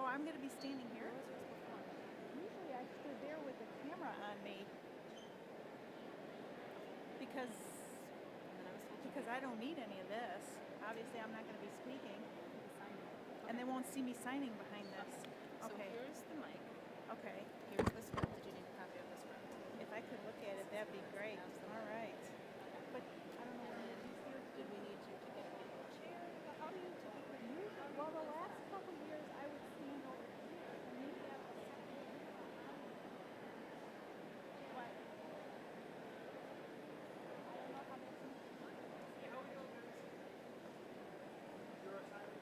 I'm going to be standing here? Usually I stood there with the camera on me. Because I don't need any of this. Obviously, I'm not going to be speaking. And they won't see me signing behind this. Okay. So here's the mic. Okay. Here's the script. Did you need a copy of the script? If I could look at it, that'd be great. All right. But I don't know what it is here. Did we need you to get a chair? How do you typically use it? Well, the last couple of years, I would stand over here. And maybe that was what? I don't know how that's... How we doing, guys? You're assigned.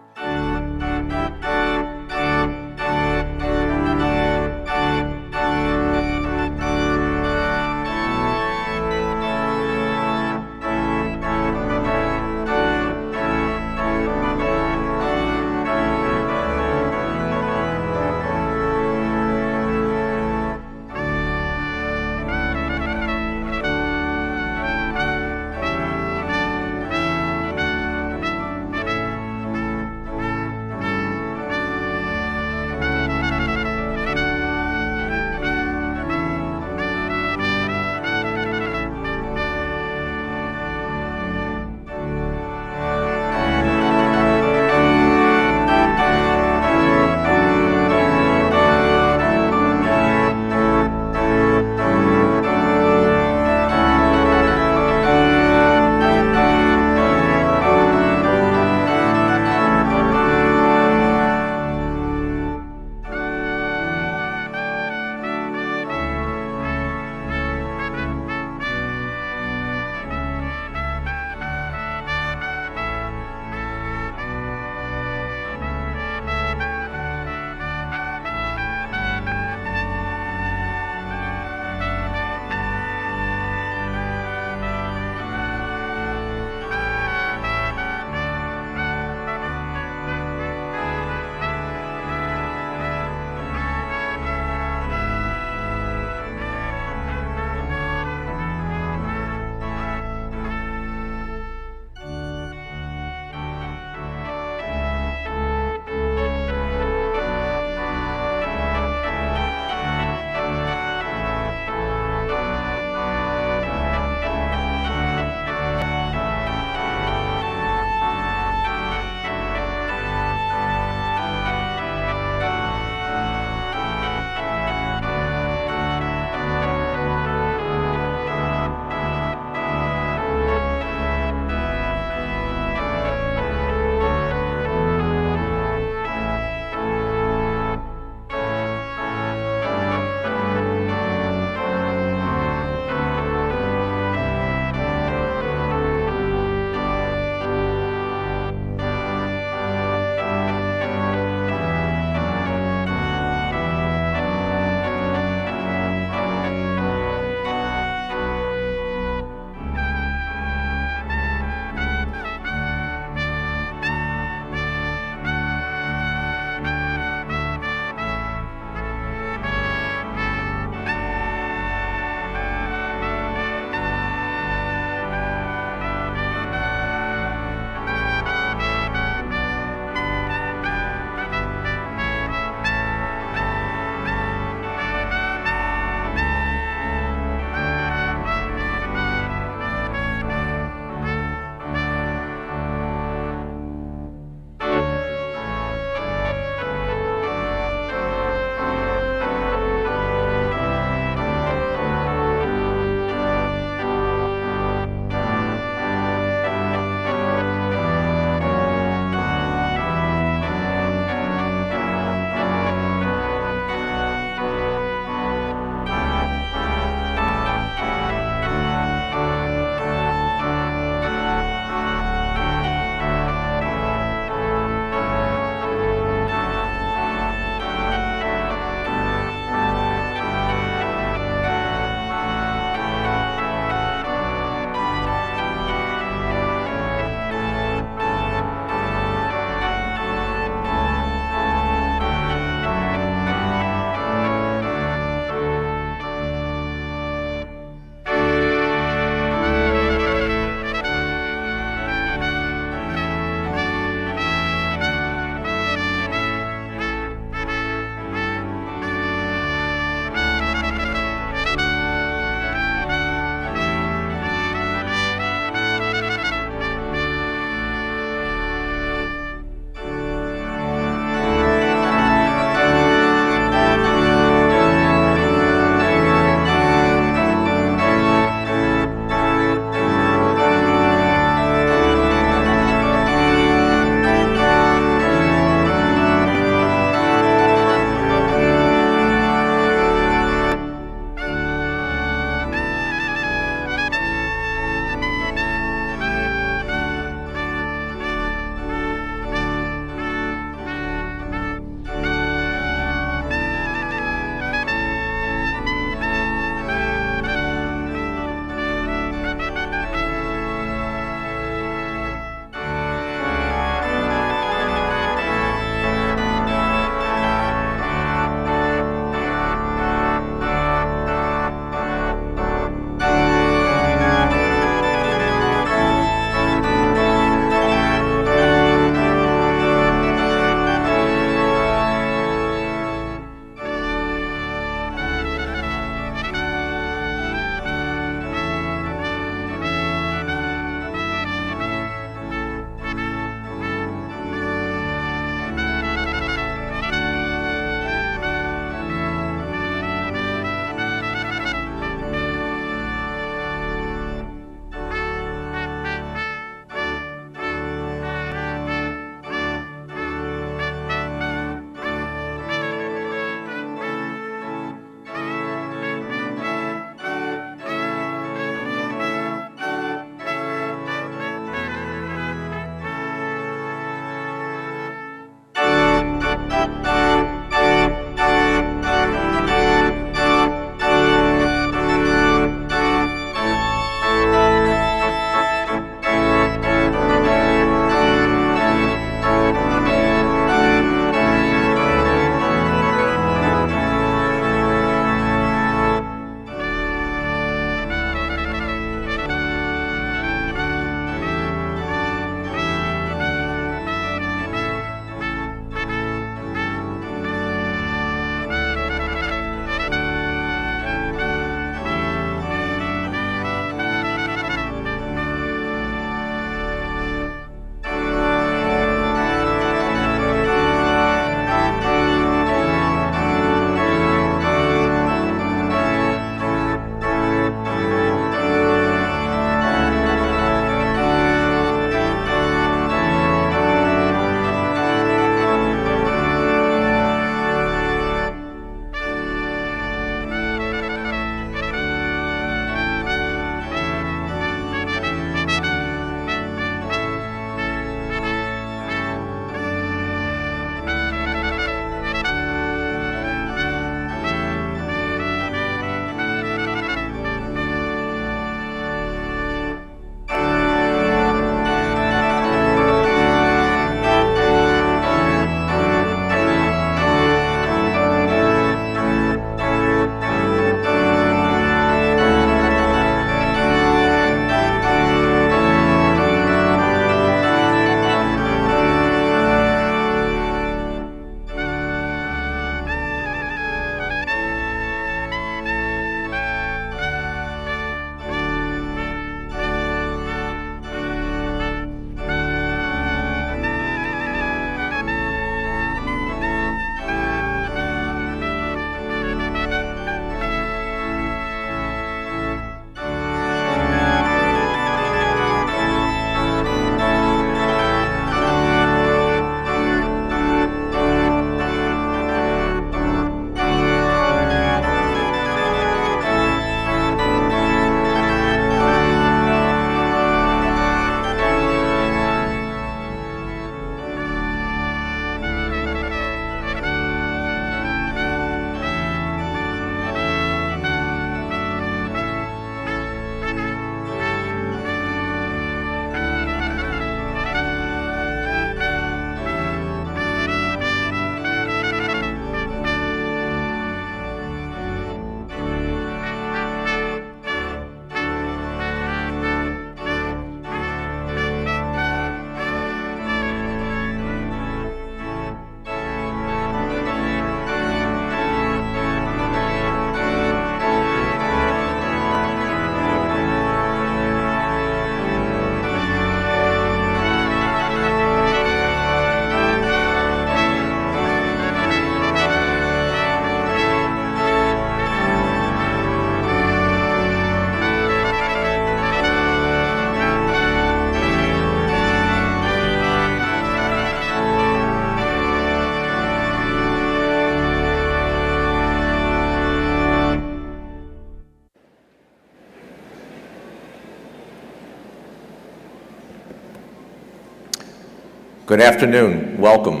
Good afternoon, welcome,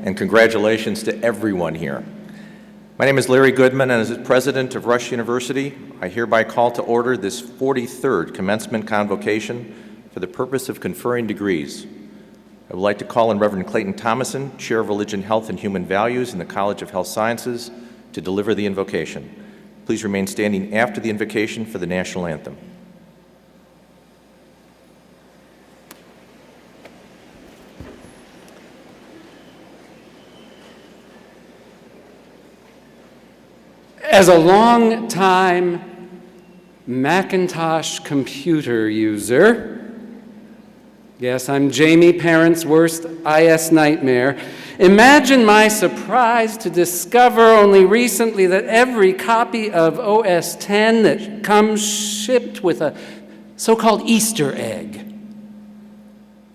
and congratulations to everyone here. My name is Larry Goodman, and as president of Rush University, I hereby call to order this 43rd commencement convocation for the purpose of conferring degrees. I would like to call on Reverend Clayton Thomason, Chair of Religion, Health, and Human Values in the College of Health Sciences, to deliver the invocation. Please remain standing after the invocation for the national anthem. As a long-time Macintosh computer user, yes, I'm Jamie Parent's worst IS nightmare, imagine my surprise to discover only recently that every copy of OS X that comes shipped with a so-called Easter egg.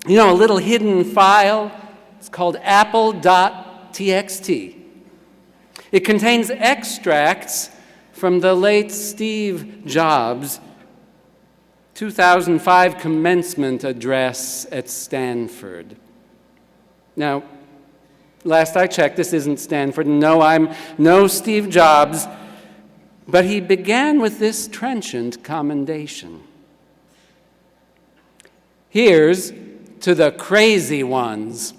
You know, a little hidden file, it's called apple.txt. It contains extracts from the late Steve Jobs' 2005 commencement address at Stanford. Now, last I checked, this isn't Stanford. No, I'm no Steve Jobs. But he began with this trenchant commendation. Here's to the crazy ones.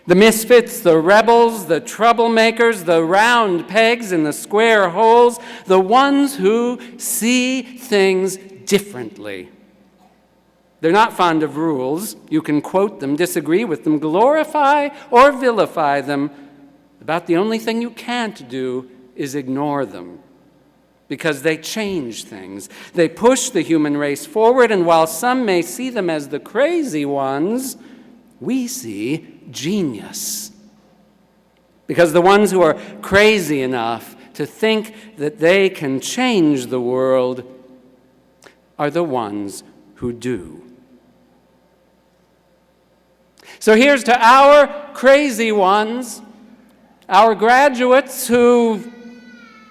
The misfits, the rebels, the troublemakers, the round pegs in the square holes, the ones who see things differently. They're not fond of rules. You can quote them, disagree with them, glorify or vilify them. About the only thing you can't do is ignore them, because they change things. They push the human race forward, and while some may see them as the crazy ones, we see genius. Because the ones who are crazy enough to think that they can change the world are the ones who do. So here's to our crazy ones, our graduates who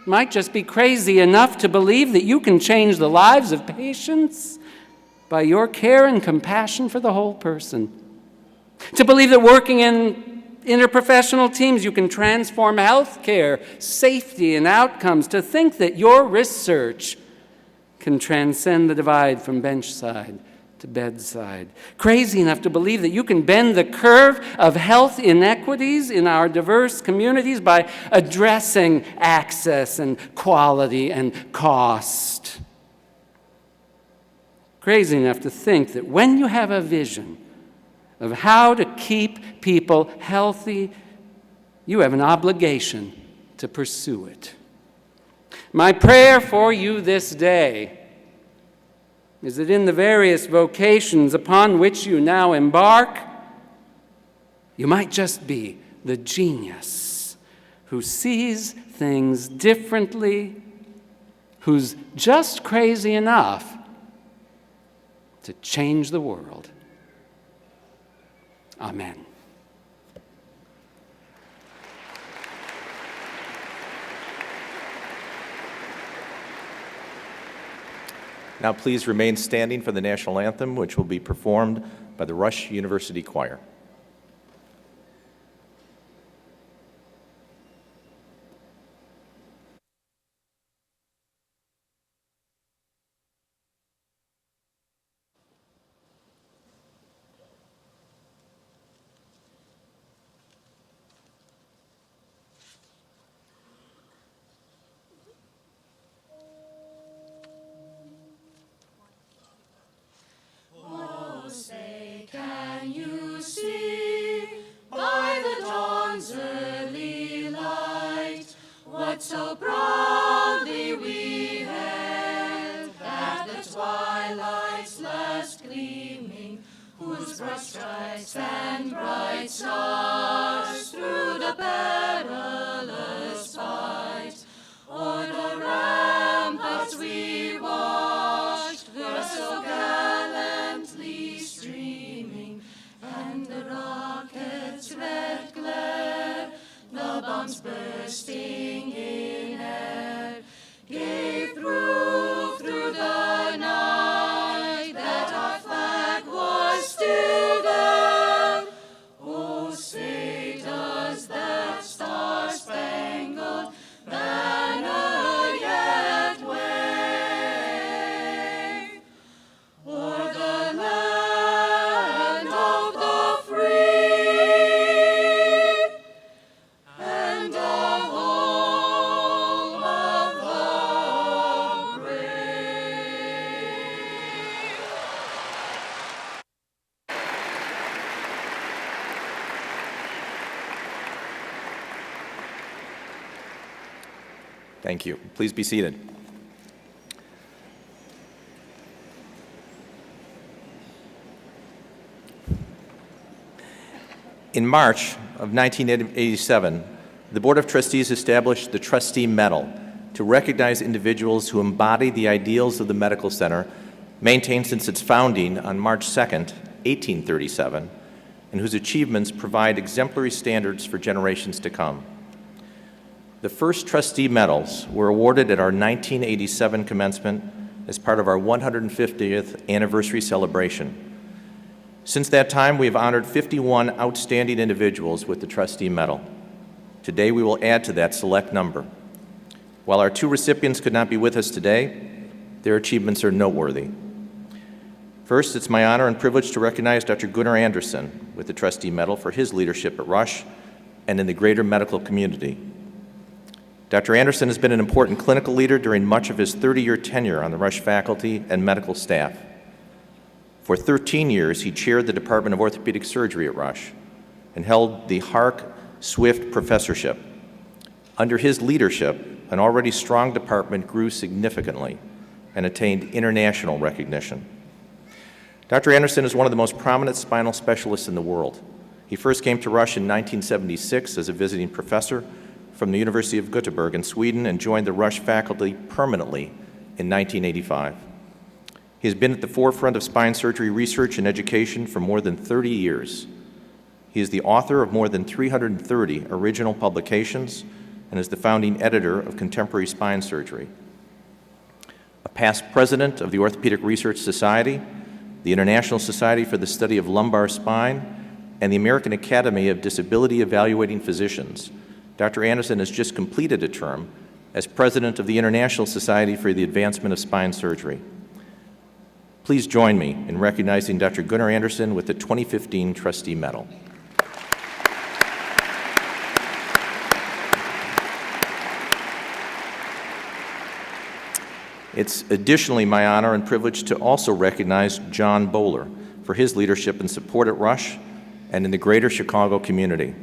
might just be crazy enough to believe that you can change the lives of patients by your care and compassion for the whole person. To believe that working in interprofessional teams you can transform health care, safety, and outcomes. To think that your research can transcend the divide from benchside to bedside. Crazy enough to believe that you can bend the curve of health inequities in our diverse communities by addressing access and quality and cost. Crazy enough to think that when you have a vision of how to keep people healthy, you have an obligation to pursue it. My prayer for you this day is that in the various vocations upon which you now embark, you might just be the genius who sees things differently, who's just crazy enough to change the world. Amen. Now please remain standing for the national anthem, which will be performed by the Rush University Choir. So proudly we hailed at the twilight's last gleaming, whose broad stripes and bright stars through the perilous fight o'er the ramparts we watched, were so gallantly streaming, and the rockets' red glare, the bombs bursting in air, gave proof through the night that our flag was still there. Thank you. Please be seated. In March of 1987, the Board of Trustees established the Trustee Medal to recognize individuals who embody the ideals of the medical center, maintained since its founding on March 2nd, 1837, and whose achievements provide exemplary standards for generations to come. The first Trustee Medals were awarded at our 1987 commencement as part of our 150th anniversary celebration. Since that time, we have honored 51 outstanding individuals with the Trustee Medal. Today, we will add to that select number. While our two recipients could not be with us today, their achievements are noteworthy. First, it's my honor and privilege to recognize Dr. Gunnar Anderson with the Trustee Medal for his leadership at Rush and in the greater medical community. Dr. Anderson has been an important clinical leader during much of his 30-year tenure on the Rush faculty and medical staff. For 13 years, he chaired the Department of Orthopedic Surgery at Rush and held the Hark Swift Professorship. Under his leadership, an already strong department grew significantly and attained international recognition. Dr. Anderson is one of the most prominent spinal specialists in the world. He first came to Rush in 1976 as a visiting professor from the University of Göteborg in Sweden and joined the Rush faculty permanently in 1985. He has been at the forefront of spine surgery research and education for more than 30 years. He is the author of more than 330 original publications and is the founding editor of Contemporary Spine Surgery. A past president of the Orthopedic Research Society, the International Society for the Study of Lumbar Spine, and the American Academy of Disability Evaluating Physicians, Dr. Anderson has just completed a term as president of the International Society for the Advancement of Spine Surgery. Please join me in recognizing Dr. Gunnar Anderson with the 2015 Trustee Medal. It's additionally my honor and privilege to also recognize John Bowler for his leadership and support at Rush and in the greater Chicago community.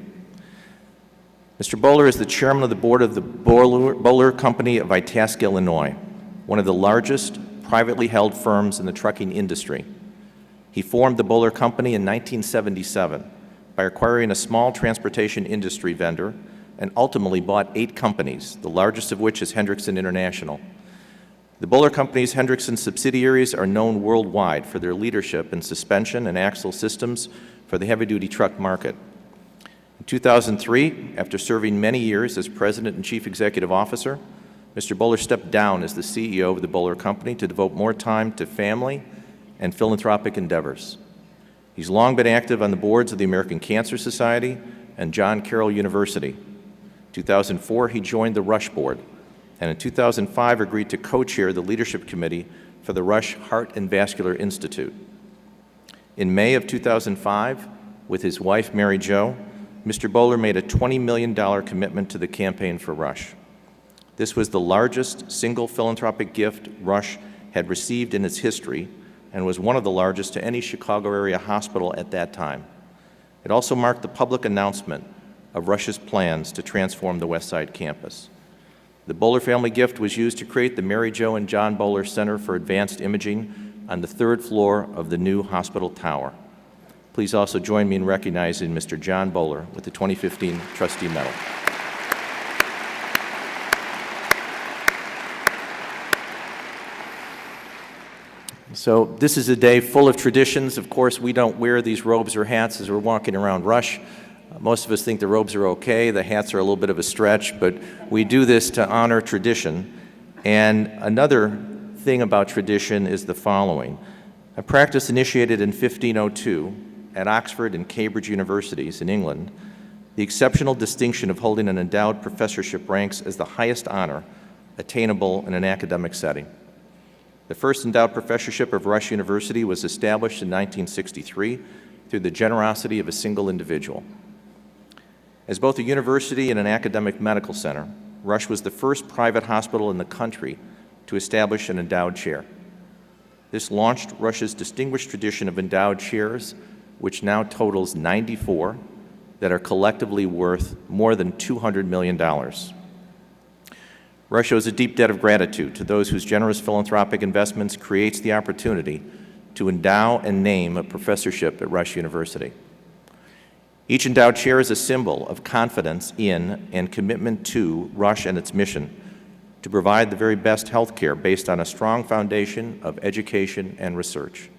Mr. Bowler is the chairman of the board of the Bowler Company of Itasca, Illinois, one of the largest privately held firms in the trucking industry. He formed the Bowler Company in 1977 by acquiring a small transportation industry vendor and ultimately bought 8 companies, the largest of which is Hendrickson International. The Bowler Company's Hendrickson subsidiaries are known worldwide for their leadership in suspension and axle systems for the heavy-duty truck market. In 2003, after serving many years as president and chief executive officer, Mr. Bowler stepped down as the CEO of the Bowler Company to devote more time to family and philanthropic endeavors. He's long been active on the boards of the American Cancer Society and John Carroll University. In 2004, he joined the Rush Board, and in 2005 agreed to co-chair the leadership committee for the Rush Heart and Vascular Institute. In May of 2005, with his wife Mary Jo, Mr. Bowler made a $20 million commitment to the Campaign for Rush. This was the largest single philanthropic gift Rush had received in its history and was one of the largest to any Chicago area hospital at that time. It also marked the public announcement of Rush's plans to transform the West Side campus. The Bowler family gift was used to create the Mary Jo and John Bowler Center for Advanced Imaging on the 3rd floor of the new hospital tower. Please also join me in recognizing Mr. John Bowler with the 2015 Trustee Medal. So this is a day full of traditions. Of course, we don't wear these robes or hats as we're walking around Rush. Most of us think the robes are okay, the hats are a little bit of a stretch, but we do this to honor tradition. And another thing about tradition is the following. A practice initiated in 1502 at Oxford and Cambridge universities in England, the exceptional distinction of holding an endowed professorship ranks as the highest honor attainable in an academic setting. The first endowed professorship of Rush University was established in 1963 through the generosity of a single individual. As both a university and an academic medical center, Rush was the first private hospital in the country to establish an endowed chair. This launched Rush's distinguished tradition of endowed chairs, which now totals 94, that are collectively worth more than $200 million. Rush owes a deep debt of gratitude to those whose generous philanthropic investments creates the opportunity to endow and name a professorship at Rush University. Each endowed chair is a symbol of confidence in and commitment to Rush and its mission to provide the very best health care based on a strong foundation of education and research.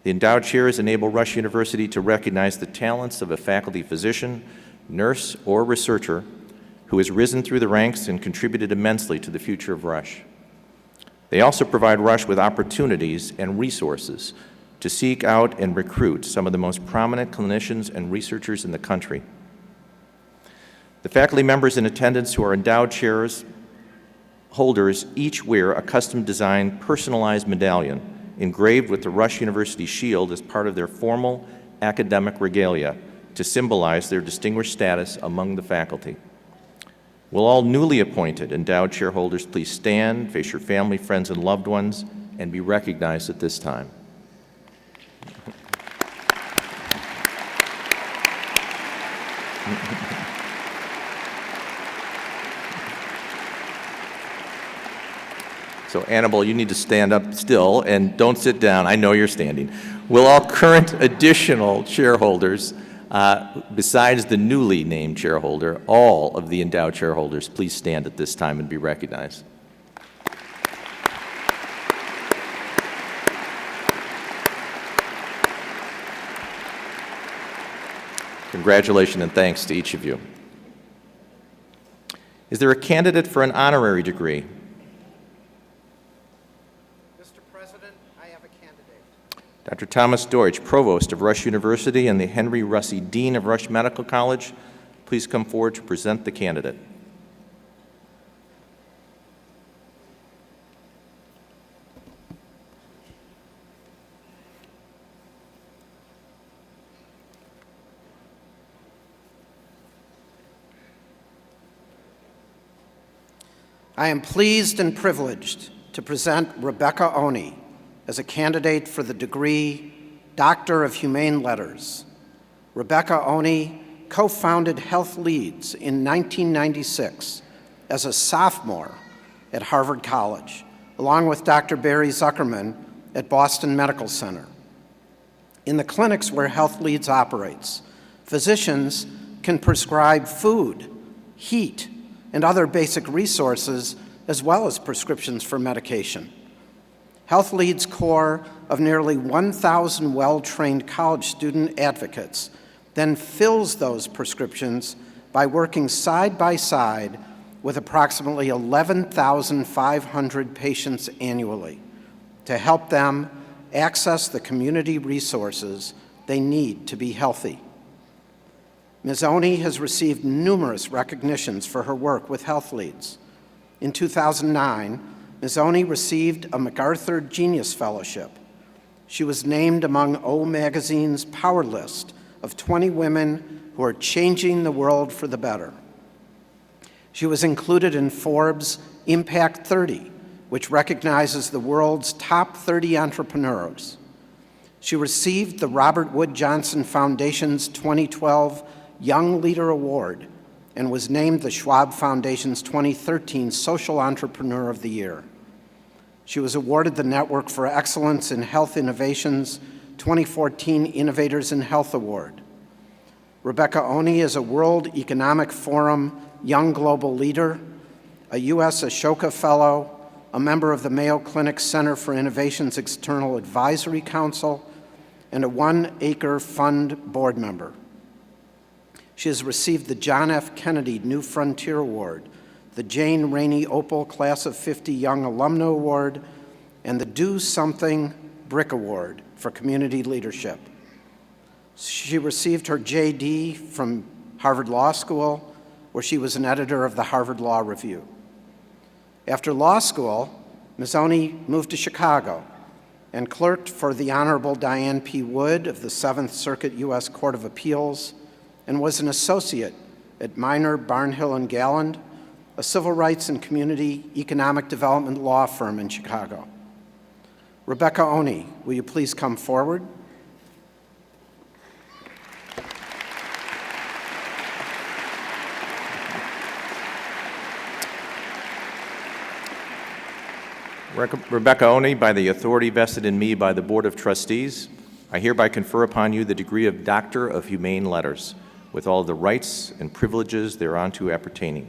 The endowed chairs enable Rush University to recognize the talents of a faculty physician, nurse, or researcher who has risen through the ranks and contributed immensely to the future of Rush. They also provide Rush with opportunities and resources to seek out and recruit some of the most prominent clinicians and researchers in the country. The faculty members in attendance who are endowed chairs holders each wear a custom-designed, personalized medallion engraved with the Rush University shield as part of their formal academic regalia to symbolize their distinguished status among the faculty. Will all newly appointed endowed chairholders please stand, face your family, friends, and loved ones, and be recognized at this time. So, Annabelle, you need to stand up still and don't sit down. I know you're standing. Will all current additional shareholders, besides the newly named shareholder, all of the endowed shareholders, please stand at this time and be recognized. Congratulations and thanks to each of you. Is there a candidate for an honorary degree? Mr. President, I have a candidate. Dr. Thomas Deutsch, Provost of Rush University and the Henry Russey Dean of Rush Medical College, please come forward to present the candidate. I am pleased and privileged to present Rebecca Onie as a candidate for the degree Doctor of Humane Letters. Rebecca Onie co-founded Health Leads in 1996 as a sophomore at Harvard College, along with Dr. Barry Zuckerman at Boston Medical Center. In the clinics where Health Leads operates, physicians can prescribe food, heat, and other basic resources, as well as prescriptions for medication. Health Leads' core of nearly 1,000 well-trained college student advocates then fills those prescriptions by working side by side with approximately 11,500 patients annually to help them access the community resources they need to be healthy. Ms. Onie has received numerous recognitions for her work with Health Leads. In 2009, Ms. Onie received a MacArthur Genius Fellowship. She was named among O Magazine's Power List of 20 women who are changing the world for the better. She was included in Forbes' Impact 30, which recognizes the world's top 30 entrepreneurs. She received the Robert Wood Johnson Foundation's 2012 Young Leader Award and was named the Schwab Foundation's 2013 Social Entrepreneur of the Year. She was awarded the Network for Excellence in Health Innovation's 2014 Innovators in Health Award. Rebecca Onie is a World Economic Forum Young Global Leader, a U.S. Ashoka Fellow, a member of the Mayo Clinic Center for Innovation's External Advisory Council, and a One Acre Fund board member. She has received the John F. Kennedy New Frontier Award, the Jane Rainey Opal Class of 50 Young Alumna Award, and the Do Something Brick Award for Community Leadership. She received her JD from Harvard Law School, where she was an editor of the Harvard Law Review. After law school, Ms. Onie moved to Chicago and clerked for the Honorable Diane P. Wood of the Seventh Circuit U.S. Court of Appeals and was an associate at Minor, Barnhill & Galland, a civil rights and community economic development law firm in Chicago. Rebecca Onie, will you please come forward? Rebecca Onie, by the authority vested in me by the Board of Trustees, I hereby confer upon you the degree of Doctor of Humane Letters, with all the rights and privileges thereunto appertaining.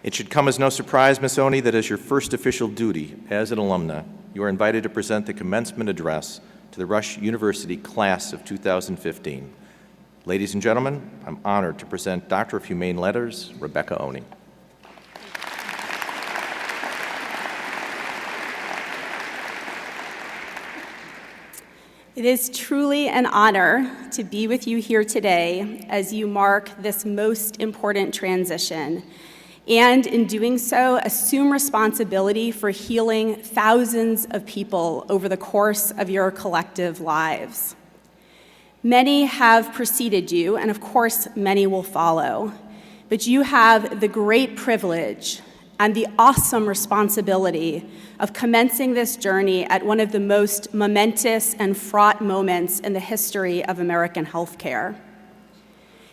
It should come as no surprise, Ms. Onie, that as your first official duty as an alumna, you are invited to present the commencement address to the Rush University class of 2015. Ladies and gentlemen, I'm honored to present Doctor of Humane Letters, Rebecca Onie. It is truly an honor to be with you here today as you mark this most important transition, and in doing so, assume responsibility for healing thousands of people over the course of your collective lives. Many have preceded you, and of course, many will follow, but you have the great privilege and the awesome responsibility of commencing this journey at one of the most momentous and fraught moments in the history of American healthcare.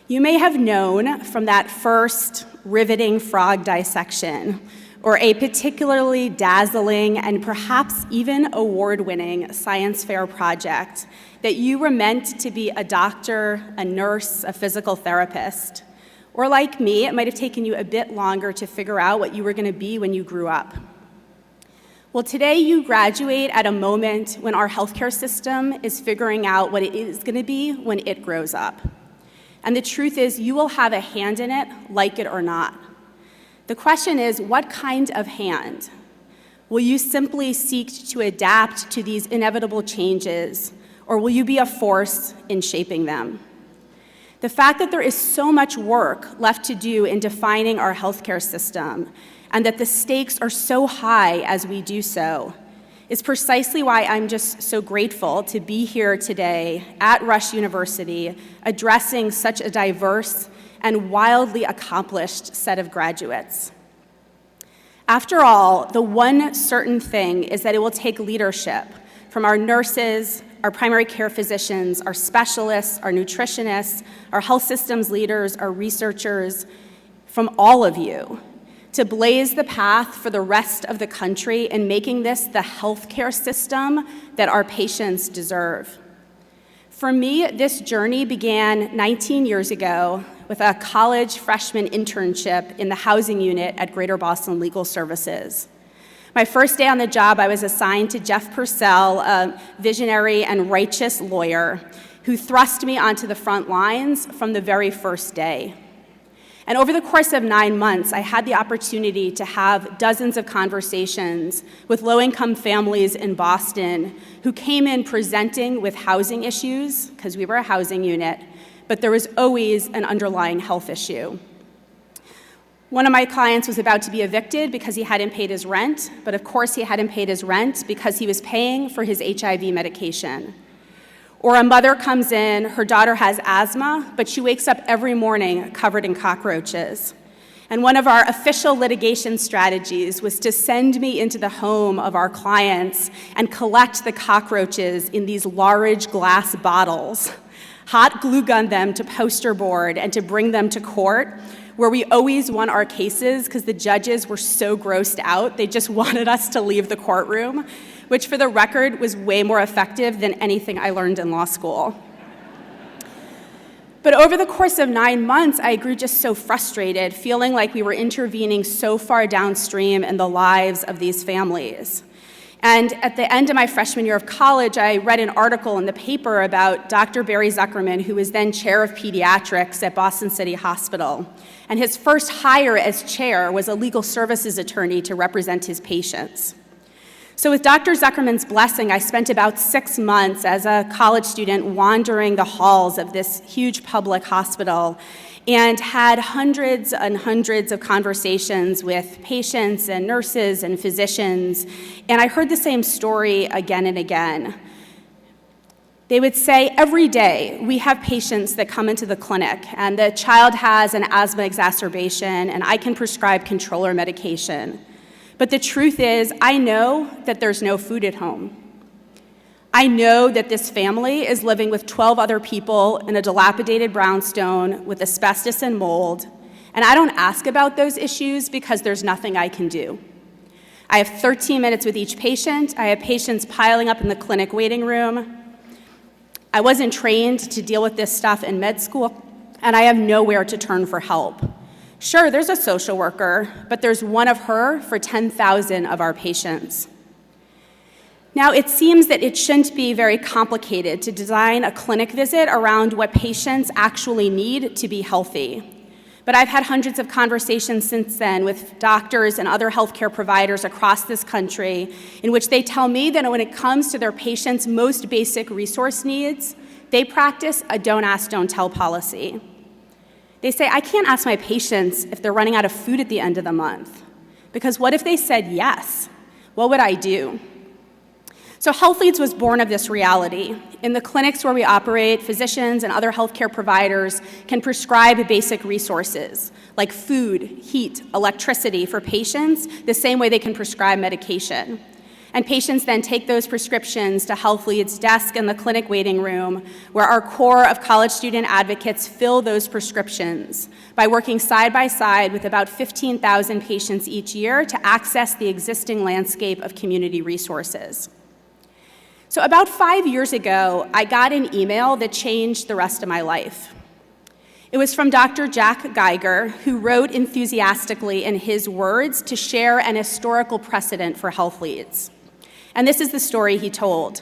You may have known from that first riveting frog dissection, or a particularly dazzling and perhaps even award-winning science fair project, that you were meant to be a doctor, a nurse, a physical therapist. Or like me, it might have taken you a bit longer to figure out what you were going to be when you grew up. Well, today you graduate at a moment when our healthcare system is figuring out what it is going to be when it grows up. And the truth is, you will have a hand in it, like it or not. The question is, what kind of hand? Will you simply seek to adapt to these inevitable changes, or will you be a force in shaping them? The fact that there is so much work left to do in defining our healthcare system, and that the stakes are so high as we do so, is precisely why I'm just so grateful to be here today at Rush University addressing such a diverse and wildly accomplished set of graduates. After all, the one certain thing is that it will take leadership from our nurses, our primary care physicians, our specialists, our nutritionists, our health systems leaders, our researchers, from all of you, to blaze the path for the rest of the country in making this the healthcare system that our patients deserve. For me, this journey began 19 years ago with a college freshman internship in the housing unit at Greater Boston Legal Services. My first day on the job, I was assigned to Jeff Purcell, a visionary and righteous lawyer who thrust me onto the front lines from the very first day. And over the course of 9 months, I had the opportunity to have dozens of conversations with low-income families in Boston who came in presenting with housing issues, because we were a housing unit, but there was always an underlying health issue. One of my clients was about to be evicted because he hadn't paid his rent, but of course he hadn't paid his rent because he was paying for his HIV medication. Or a mother comes in, her daughter has asthma, but she wakes up every morning covered in cockroaches. And one of our official litigation strategies was to send me into the home of our clients and collect the cockroaches in these large glass bottles, hot glue gun them to poster board, and to bring them to court, where we always won our cases because the judges were so grossed out, they just wanted us to leave the courtroom, which for the record was way more effective than anything I learned in law school. But over the course of 9 months, I grew just so frustrated, feeling like we were intervening so far downstream in the lives of these families. And at the end of my freshman year of college, I read an article in the paper about Dr. Barry Zuckerman, who was then chair of pediatrics at Boston City Hospital. And his first hire as chair was a legal services attorney to represent his patients. So with Dr. Zuckerman's blessing, I spent about 6 months as a college student wandering the halls of this huge public hospital and had hundreds and hundreds of conversations with patients and nurses and physicians, and I heard the same story again and again. They would say, every day we have patients that come into the clinic and the child has an asthma exacerbation and I can prescribe controller medication. But the truth is, I know that there's no food at home. I know that this family is living with 12 other people in a dilapidated brownstone with asbestos and mold, and I don't ask about those issues because there's nothing I can do. I have 13 minutes with each patient. I have patients piling up in the clinic waiting room. I wasn't trained to deal with this stuff in med school, and I have nowhere to turn for help. Sure, there's a social worker, but there's one of her for 10,000 of our patients. Now, it seems that it shouldn't be very complicated to design a clinic visit around what patients actually need to be healthy. But I've had hundreds of conversations since then with doctors and other healthcare providers across this country in which they tell me that when it comes to their patients' most basic resource needs, they practice a don't ask, don't tell policy. They say, I can't ask my patients if they're running out of food at the end of the month, because what if they said yes? What would I do? So Health Leads was born of this reality. In the clinics where we operate, physicians and other healthcare providers can prescribe basic resources like food, heat, electricity for patients the same way they can prescribe medication. And patients then take those prescriptions to Health Leads' desk in the clinic waiting room, where our core of college student advocates fill those prescriptions by working side by side with about 15,000 patients each year to access the existing landscape of community resources. So about 5 years ago, I got an email that changed the rest of my life. It was from Dr. Jack Geiger, who wrote enthusiastically in his words to share an historical precedent for Health Leads. And this is the story he told.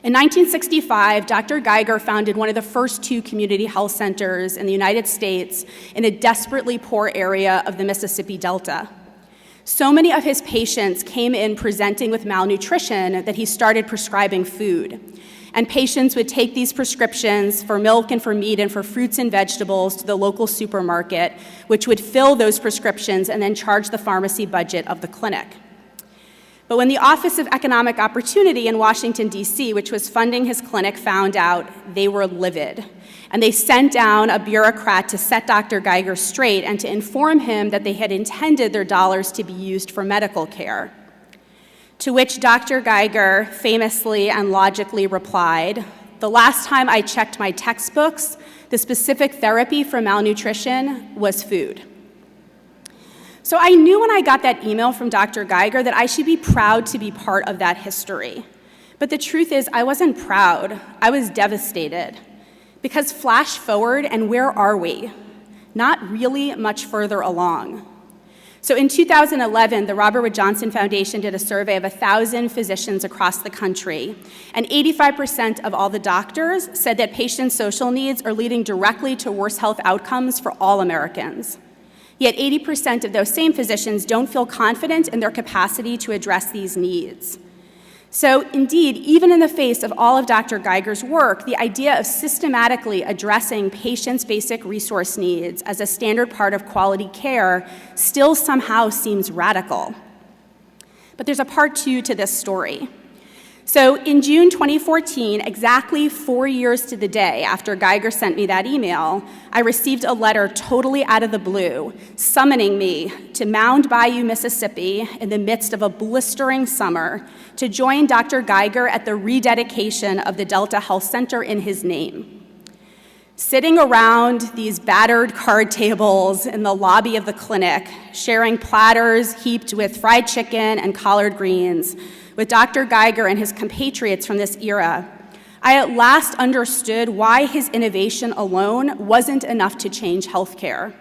In 1965, Dr. Geiger founded one of the first 2 community health centers in the United States in a desperately poor area of the Mississippi Delta. So many of his patients came in presenting with malnutrition that he started prescribing food. And patients would take these prescriptions for milk and for meat and for fruits and vegetables to the local supermarket, which would fill those prescriptions and then charge the pharmacy budget of the clinic. But when the Office of Economic Opportunity in Washington, D.C., which was funding his clinic, found out, they were livid. And they sent down a bureaucrat to set Dr. Geiger straight and to inform him that they had intended their dollars to be used for medical care. To which Dr. Geiger famously and logically replied, "The last time I checked my textbooks, the specific therapy for malnutrition was food." So I knew when I got that email from Dr. Geiger that I should be proud to be part of that history. But the truth is, I wasn't proud. I was devastated. Because flash forward, and where are we? Not really much further along. So in 2011, the Robert Wood Johnson Foundation did a survey of 1,000 physicians across the country, and 85% of all the doctors said that patient social needs are leading directly to worse health outcomes for all Americans. Yet 80% of those same physicians don't feel confident in their capacity to address these needs. So indeed, even in the face of all of Dr. Geiger's work, the idea of systematically addressing patients' basic resource needs as a standard part of quality care still somehow seems radical. But there's a part 2 to this story. So in June 2014, exactly 4 years to the day after Geiger sent me that email, I received a letter totally out of the blue, summoning me to Mound Bayou, Mississippi, in the midst of a blistering summer, to join Dr. Geiger at the rededication of the Delta Health Center in his name. Sitting around these battered card tables in the lobby of the clinic, sharing platters heaped with fried chicken and collard greens, with Dr. Geiger and his compatriots from this era, I at last understood why his innovation alone wasn't enough to change healthcare.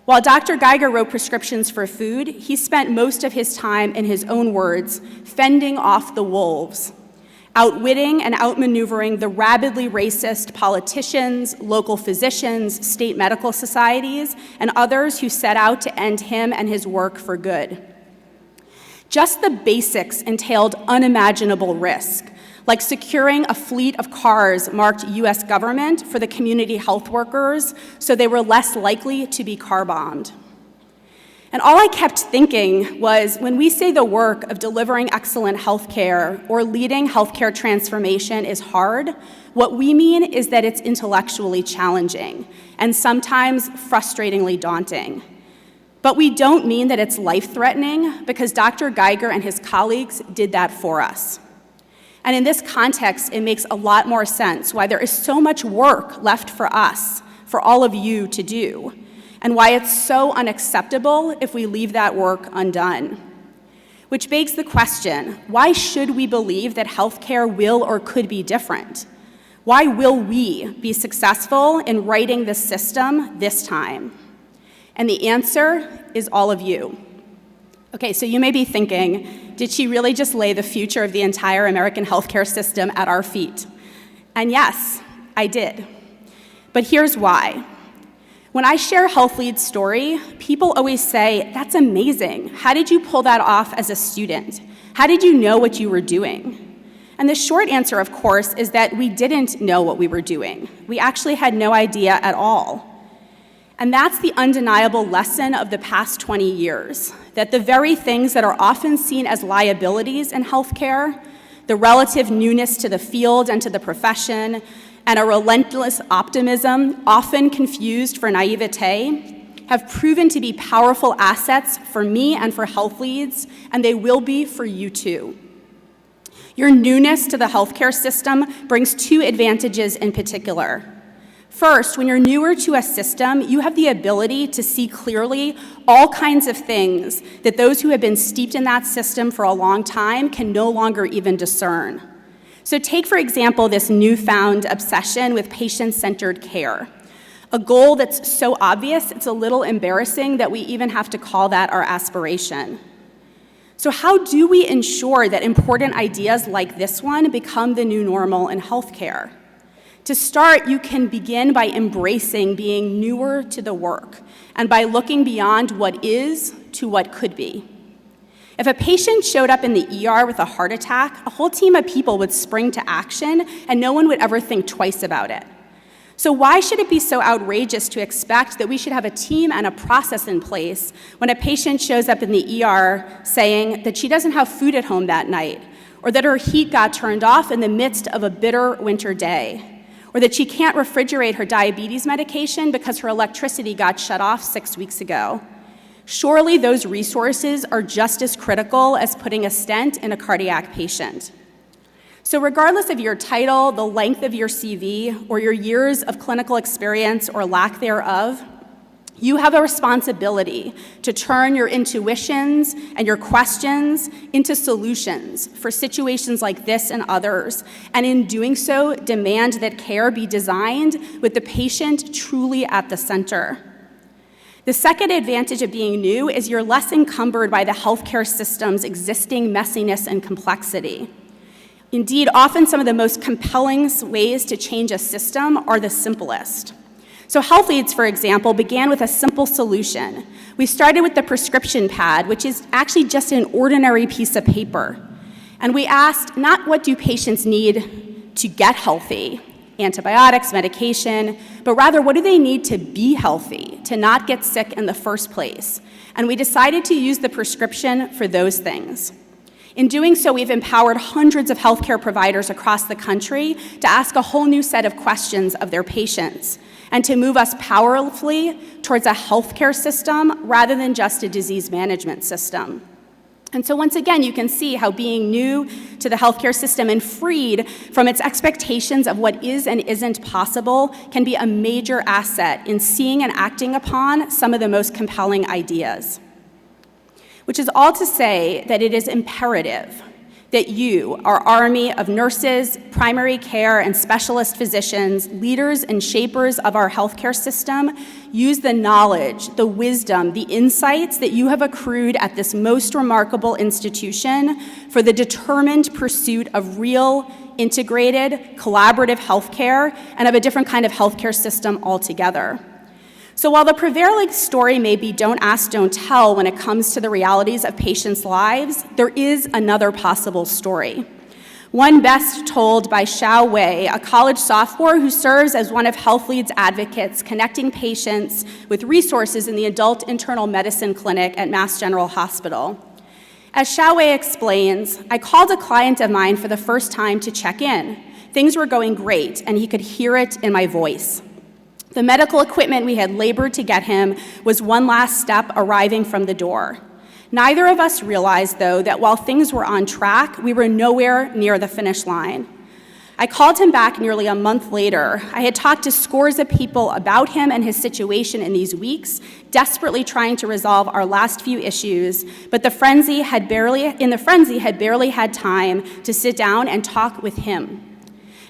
While Dr. Geiger wrote prescriptions for food, he spent most of his time, in his own words, fending off the wolves, outwitting and outmaneuvering the rabidly racist politicians, local physicians, state medical societies, and others who set out to end him and his work for good. Just the basics entailed unimaginable risk, like securing a fleet of cars marked U.S. government for the community health workers so they were less likely to be car bombed. And all I kept thinking was, when we say the work of delivering excellent health care or leading healthcare transformation is hard, what we mean is that it's intellectually challenging and sometimes frustratingly daunting. But we don't mean that it's life-threatening, because Dr. Geiger and his colleagues did that for us. And in this context, it makes a lot more sense why there is so much work left for us, for all of you to do, and why it's so unacceptable if we leave that work undone. Which begs the question, why should we believe that healthcare will or could be different? Why will we be successful in writing the system this time? And the answer is all of you. Okay, so you may be thinking, did she really just lay the future of the entire American healthcare system at our feet? And yes, I did. But here's why. When I share HealthLead's story, people always say, that's amazing. How did you pull that off as a student? How did you know what you were doing? And the short answer, of course, is that we didn't know what we were doing. We actually had no idea at all. And that's the undeniable lesson of the past 20 years, that the very things that are often seen as liabilities in healthcare, the relative newness to the field and to the profession, and a relentless optimism, often confused for naivete, have proven to be powerful assets for me and for HealthLeads, and they will be for you too. Your newness to the healthcare system brings two advantages in particular. First, when you're newer to a system, you have the ability to see clearly all kinds of things that those who have been steeped in that system for a long time can no longer even discern. So take, for example, this newfound obsession with patient-centered care, a goal that's so obvious it's a little embarrassing that we even have to call that our aspiration. So how do we ensure that important ideas like this one become the new normal in healthcare? To start, you can begin by embracing being newer to the work and by looking beyond what is to what could be. If a patient showed up in the ER with a heart attack, a whole team of people would spring to action and no one would ever think twice about it. So why should it be so outrageous to expect that we should have a team and a process in place when a patient shows up in the ER saying that she doesn't have food at home that night, or that her heat got turned off in the midst of a bitter winter day, or that she can't refrigerate her diabetes medication because her electricity got shut off 6 weeks ago? Surely those resources are just as critical as putting a stent in a cardiac patient. So regardless of your title, the length of your CV, or your years of clinical experience or lack thereof, you have a responsibility to turn your intuitions and your questions into solutions for situations like this and others, and in doing so, demand that care be designed with the patient truly at the center. The second advantage of being new is you're less encumbered by the healthcare system's existing messiness and complexity. Indeed, often some of the most compelling ways to change a system are the simplest. So HealthLeads, for example, began with a simple solution. We started with the prescription pad, which is actually just an ordinary piece of paper. And we asked not what do patients need to get healthy, antibiotics, medication, but rather what do they need to be healthy, to not get sick in the first place. And we decided to use the prescription for those things. In doing so, we've empowered hundreds of healthcare providers across the country to ask a whole new set of questions of their patients and to move us powerfully towards a healthcare system rather than just a disease management system. And so once again, you can see how being new to the healthcare system and freed from its expectations of what is and isn't possible can be a major asset in seeing and acting upon some of the most compelling ideas. Which is all to say that it is imperative that you, our army of nurses, primary care, and specialist physicians, leaders and shapers of our healthcare system, use the knowledge, the wisdom, the insights that you have accrued at this most remarkable institution for the determined pursuit of real, integrated, collaborative healthcare and of a different kind of healthcare system altogether. So while the prevailing story may be don't ask, don't tell when it comes to the realities of patients' lives, there is another possible story. One best told by Xiao Wei, a college sophomore who serves as one of HealthLead's advocates, connecting patients with resources in the adult internal medicine clinic at Mass General Hospital. As Xiao Wei explains, I called a client of mine for the first time to check in. Things were going great, and he could hear it in my voice. The medical equipment we had labored to get him was one last step arriving from the door. Neither of us realized, though, that while things were on track, we were nowhere near the finish line. I called him back nearly a month later. I had talked to scores of people about him and his situation in these weeks, desperately trying to resolve our last few issues, but the frenzy had barely had time to sit down and talk with him.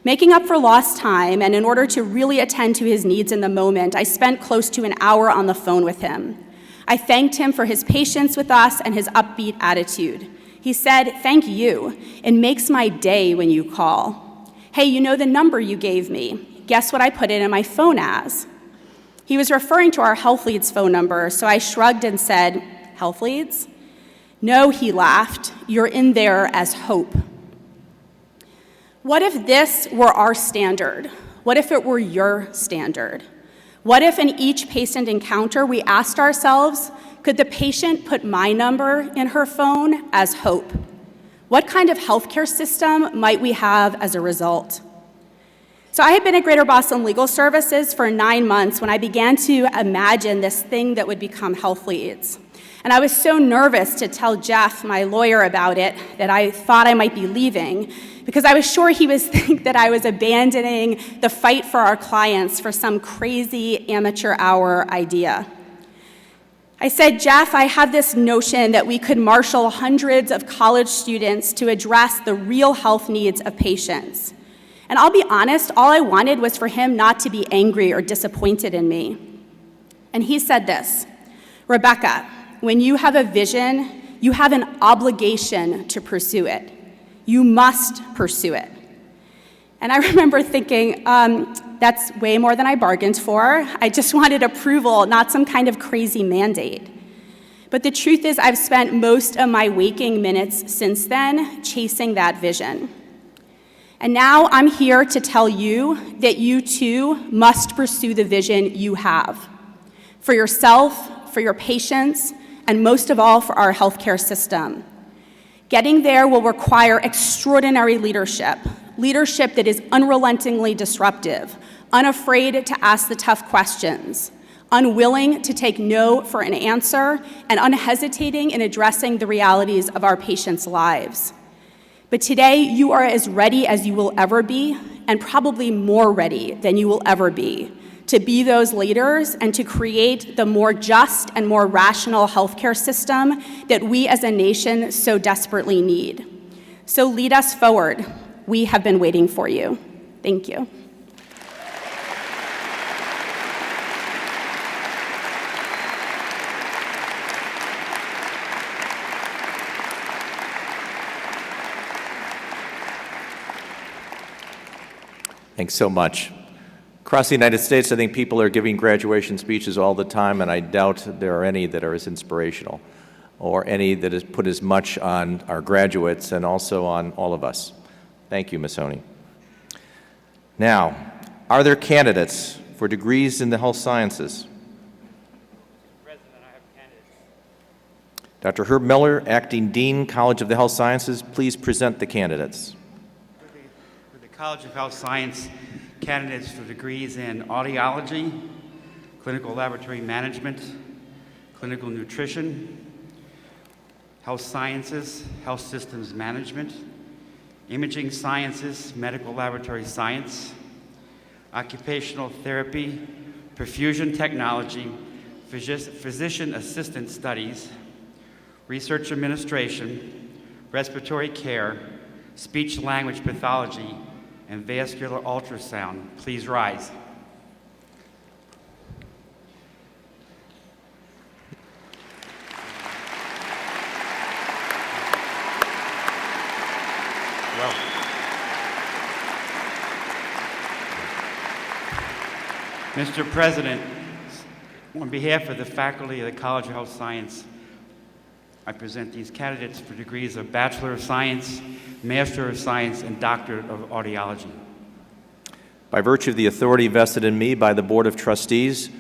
Making up for lost time, and in order to really attend to his needs in the moment, I spent close to an hour on the phone with him. I thanked him for his patience with us and his upbeat attitude. He said, "Thank you. It makes my day when you call. Hey, you know the number you gave me? Guess what I put it in my phone as?" He was referring to our Health Leads phone number, so I shrugged and said, "Health Leads?" "No," he laughed, "you're in there as hope." What if this were our standard? What if it were your standard? What if in each patient encounter we asked ourselves, could the patient put my number in her phone as hope? What kind of healthcare system might we have as a result? So I had been at Greater Boston Legal Services for 9 months when I began to imagine this thing that would become Health Leads. And I was so nervous to tell Jeff, my lawyer, about it that I thought I might be leaving, because I was sure he would think that I was abandoning the fight for our clients for some crazy amateur hour idea. I said, "Jeff, I have this notion that we could marshal hundreds of college students to address the real health needs of patients." And I'll be honest, all I wanted was for him not to be angry or disappointed in me. And he said this, "Rebecca, when you have a vision, you have an obligation to pursue it. You must pursue it." And I remember thinking, that's way more than I bargained for. I just wanted approval, not some kind of crazy mandate. But the truth is, I've spent most of my waking minutes since then chasing that vision. And now I'm here to tell you that you too must pursue the vision you have for yourself, for your patients, and most of all for our healthcare system. Getting there will require extraordinary leadership that is unrelentingly disruptive, unafraid to ask the tough questions, unwilling to take no for an answer, and unhesitating in addressing the realities of our patients' lives. But today, you are as ready as you will ever be, and probably more ready than you will ever be, to be those leaders and to create the more just and more rational healthcare system that we as a nation so desperately need. So lead us forward. We have been waiting for you. Thank you. Thanks so much. Across the United States, I think people are giving graduation speeches all the time, and I doubt there are any that are as inspirational or any that has put as much on our graduates and also on all of us. Thank you, Ms. Onie. Now, are there candidates for degrees in the health sciences? President, I have candidates. Dr. Herb Miller, Acting Dean, College of the Health Sciences, please present the candidates. For the College of Health Science, candidates for degrees in audiology, clinical laboratory management, clinical nutrition, health sciences, health systems management, imaging sciences, medical laboratory science, occupational therapy, perfusion technology, physician assistant studies, research administration, respiratory care, speech language pathology, and vascular ultrasound. Please rise. Well, Mr. President, on behalf of the faculty of the College of Health Science, I present these candidates for degrees of Bachelor of Science, Master of Science, and Doctor of Audiology. By virtue of the authority vested in me by the Board of Trustees,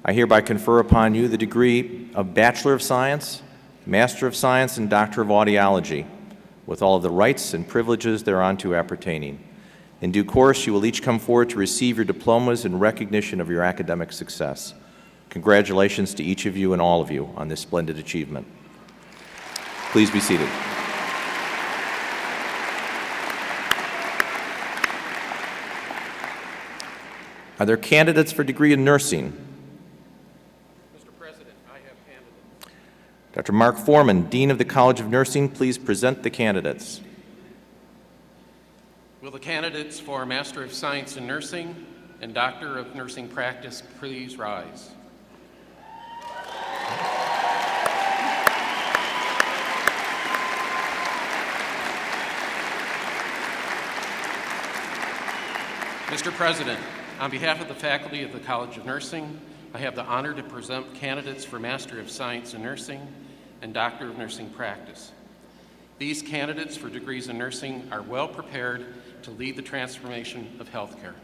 I hereby confer upon you the degree of Bachelor of Science, Master of Science, and Doctor of Audiology, with all of the rights and privileges thereunto appertaining. In due course, you will each come forward to receive your diplomas in recognition of your academic success. Congratulations to each of you and all of you on this splendid achievement. Please be seated. Are there candidates for degree in nursing? Mr. President, I have candidates. Dr. Mark Foreman, Dean of the College of Nursing, please present the candidates. Will the candidates for Master of Science in Nursing and Doctor of Nursing Practice please rise? Mr. President, on behalf of the faculty of the College of Nursing, I have the honor to present candidates for Master of Science in Nursing and Doctor of Nursing Practice. These candidates for degrees in nursing are well prepared to lead the transformation of healthcare.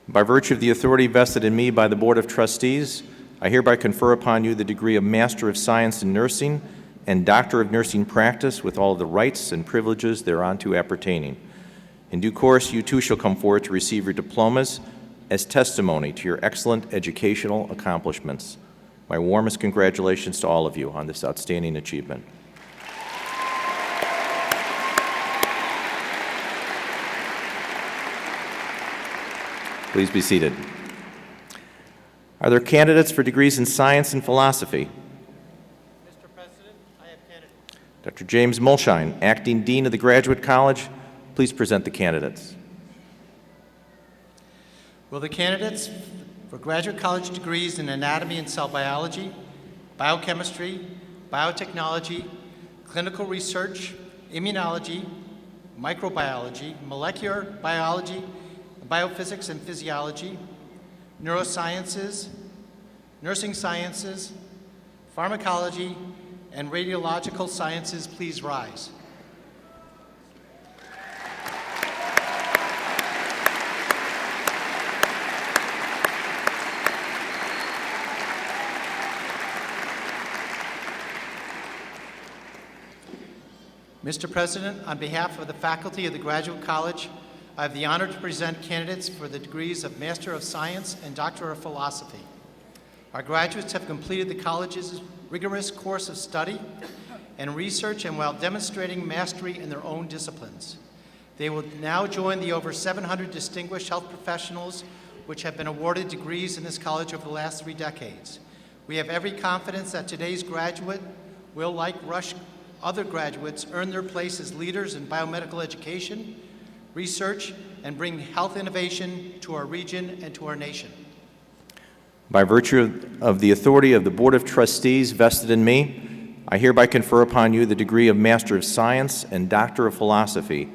By virtue of the authority vested in me by the Board of Trustees, I hereby confer upon you the degree of Master of Science in Nursing and Doctor of Nursing Practice with all of the rights and privileges thereunto appertaining. In due course, you too shall come forward to receive your diplomas as testimony to your excellent educational accomplishments. My warmest congratulations to all of you on this outstanding achievement. Please be seated. Are there candidates for degrees in science and philosophy? Mr. President, I have candidates. Dr. James Mulshine, Acting Dean of the Graduate College, please present the candidates. Will the candidates for graduate college degrees in anatomy and cell biology, biochemistry, biotechnology, clinical research, immunology, microbiology, molecular biology, biophysics and physiology, neurosciences, nursing sciences, pharmacology, and radiological sciences please rise? Mr. President, on behalf of the faculty of the Graduate College, I have the honor to present candidates for the degrees of Master of Science and Doctor of Philosophy. Our graduates have completed the college's rigorous course of study and research, and while demonstrating mastery in their own disciplines. They will now join the over 700 distinguished health professionals which have been awarded degrees in this college over the last 3 decades. We have every confidence that today's graduate will, like Rush other graduates, earn their place as leaders in biomedical education, research, and bring health innovation to our region and to our nation. By virtue of the authority of the Board of Trustees vested in me, I hereby confer upon you the degree of Master of Science and Doctor of Philosophy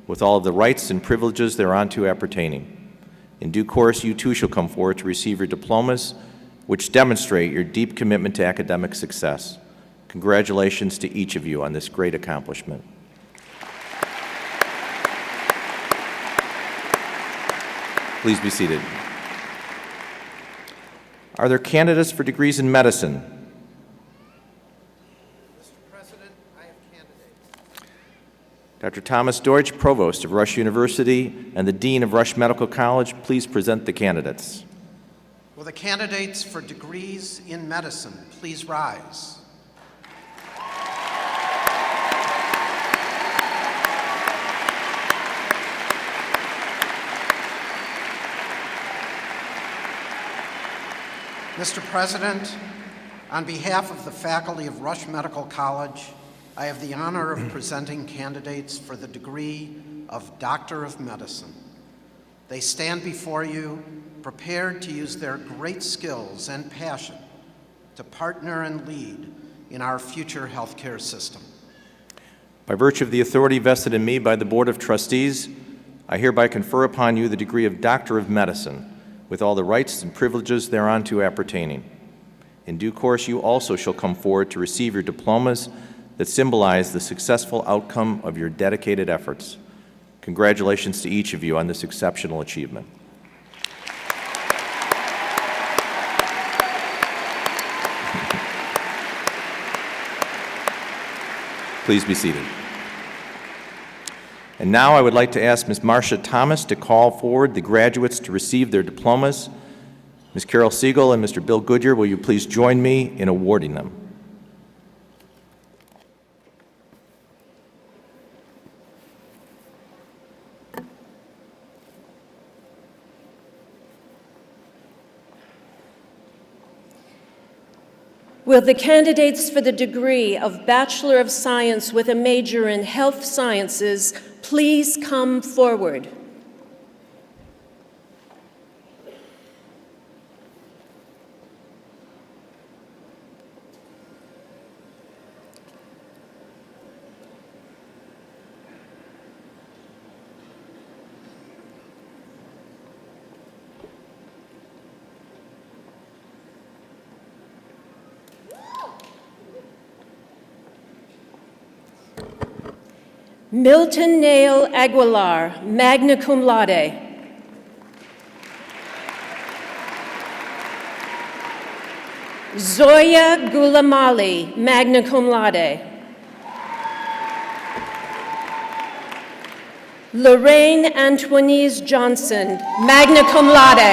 with all of the rights and privileges thereunto appertaining. In due course, you too shall come forward to receive your diplomas, which demonstrate your deep commitment to academic success. Congratulations to each of you on this great accomplishment. Please be seated. Are there candidates for degrees in medicine? Mr. President, I have candidates. Dr. Thomas Deutsch, Provost of Rush University and the Dean of Rush Medical College, please present the candidates. Will the candidates for degrees in medicine please rise? Mr. President, on behalf of the faculty of Rush Medical College, I have the honor of presenting candidates for the degree of Doctor of Medicine. They stand before you prepared to use their great skills and passion to partner and lead in our future healthcare system. By virtue of the authority vested in me by the Board of Trustees, I hereby confer upon you the degree of Doctor of Medicine with all the rights and privileges thereunto appertaining. In due course, you also shall come forward to receive your diplomas that symbolize the successful outcome of your dedicated efforts. Congratulations to each of you on this exceptional achievement. Please be seated. And now I would like to ask Ms. Marcia Thomas to call forward the graduates to receive their diplomas. Ms. Carol Siegel and Mr. Bill Goodyear, will you please join me in awarding them? Will the candidates for the degree of Bachelor of Science with a major in Health Sciences please come forward? Milton Nail Aguilar, magna cum laude. Zoya Gulamali, magna cum laude. Lorraine Antoinise Johnson, magna cum laude.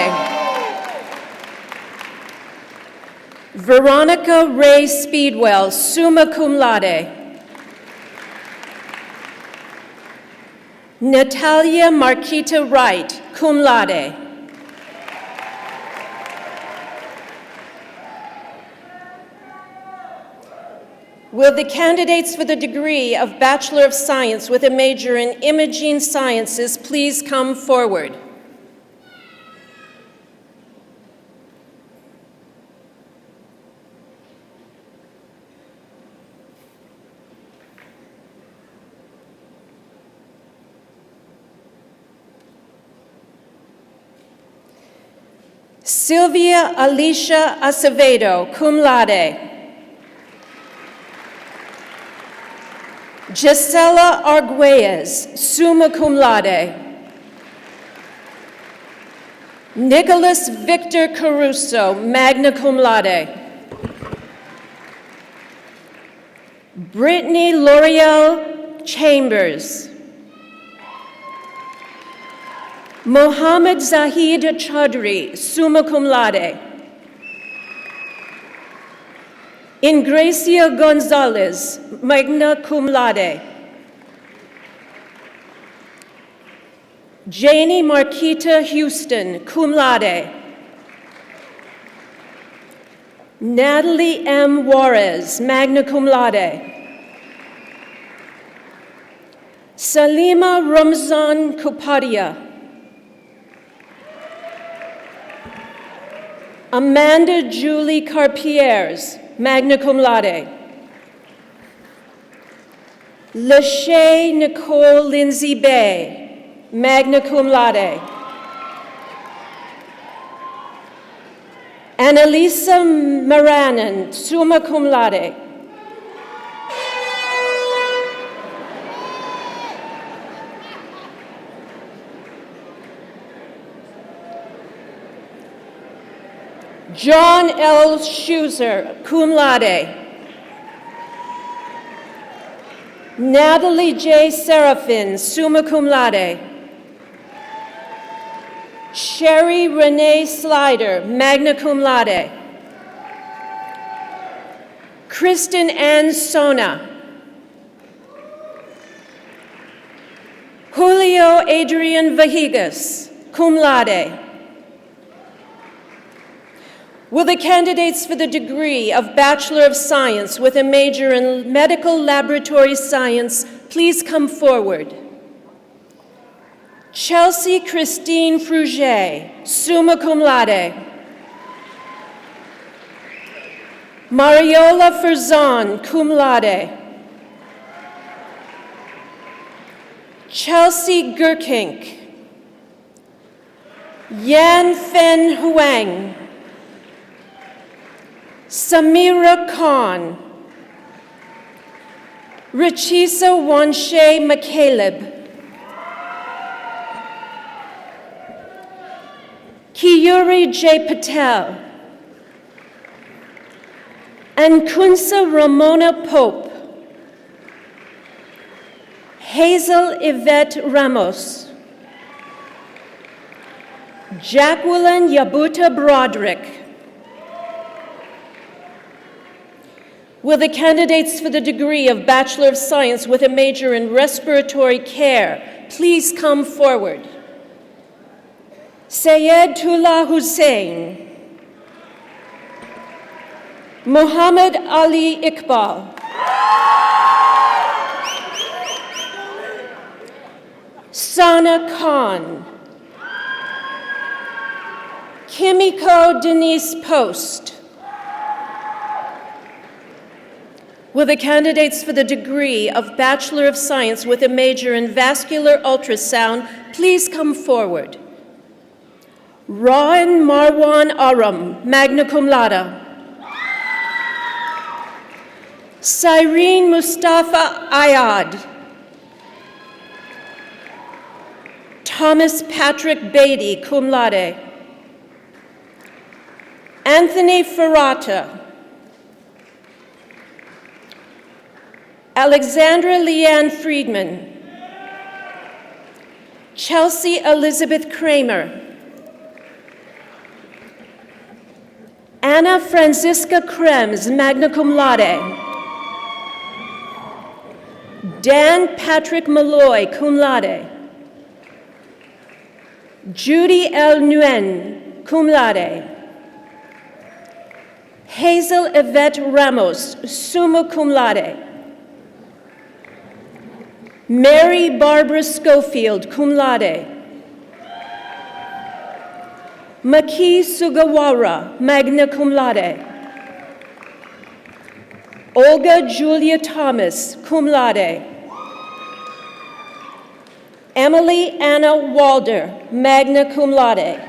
Veronica Ray Speedwell, summa cum laude. Natalia Marquita Wright, cum laude. Will the candidates for the degree of Bachelor of Science with a major in Imaging Sciences please come forward? Sylvia Alicia Acevedo, cum laude. Gisela Arguelles, summa cum laude. Nicholas Victor Caruso, magna cum laude. Brittany L'Oreal Chambers. Mohammed Zahid Chaudhry, summa cum laude. Ingracia Gonzalez, magna cum laude. Janie Marquita Houston, cum laude. Natalie M. Juarez, magna cum laude. Salima Ramzan Kupadia. Amanda Julie Carpierres, magna cum laude. Lachey Nicole Lindsay Bay, magna cum laude. Annalisa Maranan, summa cum laude. John L. Schuser, cum laude. Natalie J. Serafin, summa cum laude. Sherry Renee Slider, magna cum laude. Kristen Ann Sona. Julio Adrian Vajigas, cum laude. Will the candidates for the degree of Bachelor of Science with a major in Medical Laboratory Science please come forward? Chelsea Christine Fruget, summa cum laude. Mariola Ferzan, cum laude. Chelsea Gerkink. Yan Fen Huang. Samira Khan, Rachisa Wanshay McCaleb, Kiyuri J. Patel, and Kunsa Ramona Pope, Hazel Yvette Ramos, Jacqueline Yabuta Broderick. Will the candidates for the degree of Bachelor of Science with a major in Respiratory Care please come forward? Sayed Tullah Hussein, Muhammad Ali Iqbal. Sana Khan. Kimiko Denise Post. Will the candidates for the degree of Bachelor of Science with a major in vascular ultrasound please come forward? Rawan Marwan Aram, magna cum laude. Cyrene Mustafa Ayad. Thomas Patrick Beatty, cum laude. Anthony Ferrata. Alexandra Leanne Friedman. Chelsea Elizabeth Kramer. Anna Franziska Krems, magna cum laude. Dan Patrick Malloy, cum laude. Judy L. Nguyen, cum laude. Hazel Yvette Ramos, summa cum laude. Mary Barbara Schofield, cum laude. Maki Sugawara, magna cum laude. Olga Julia Thomas, cum laude. Emily Anna Walder, magna cum laude.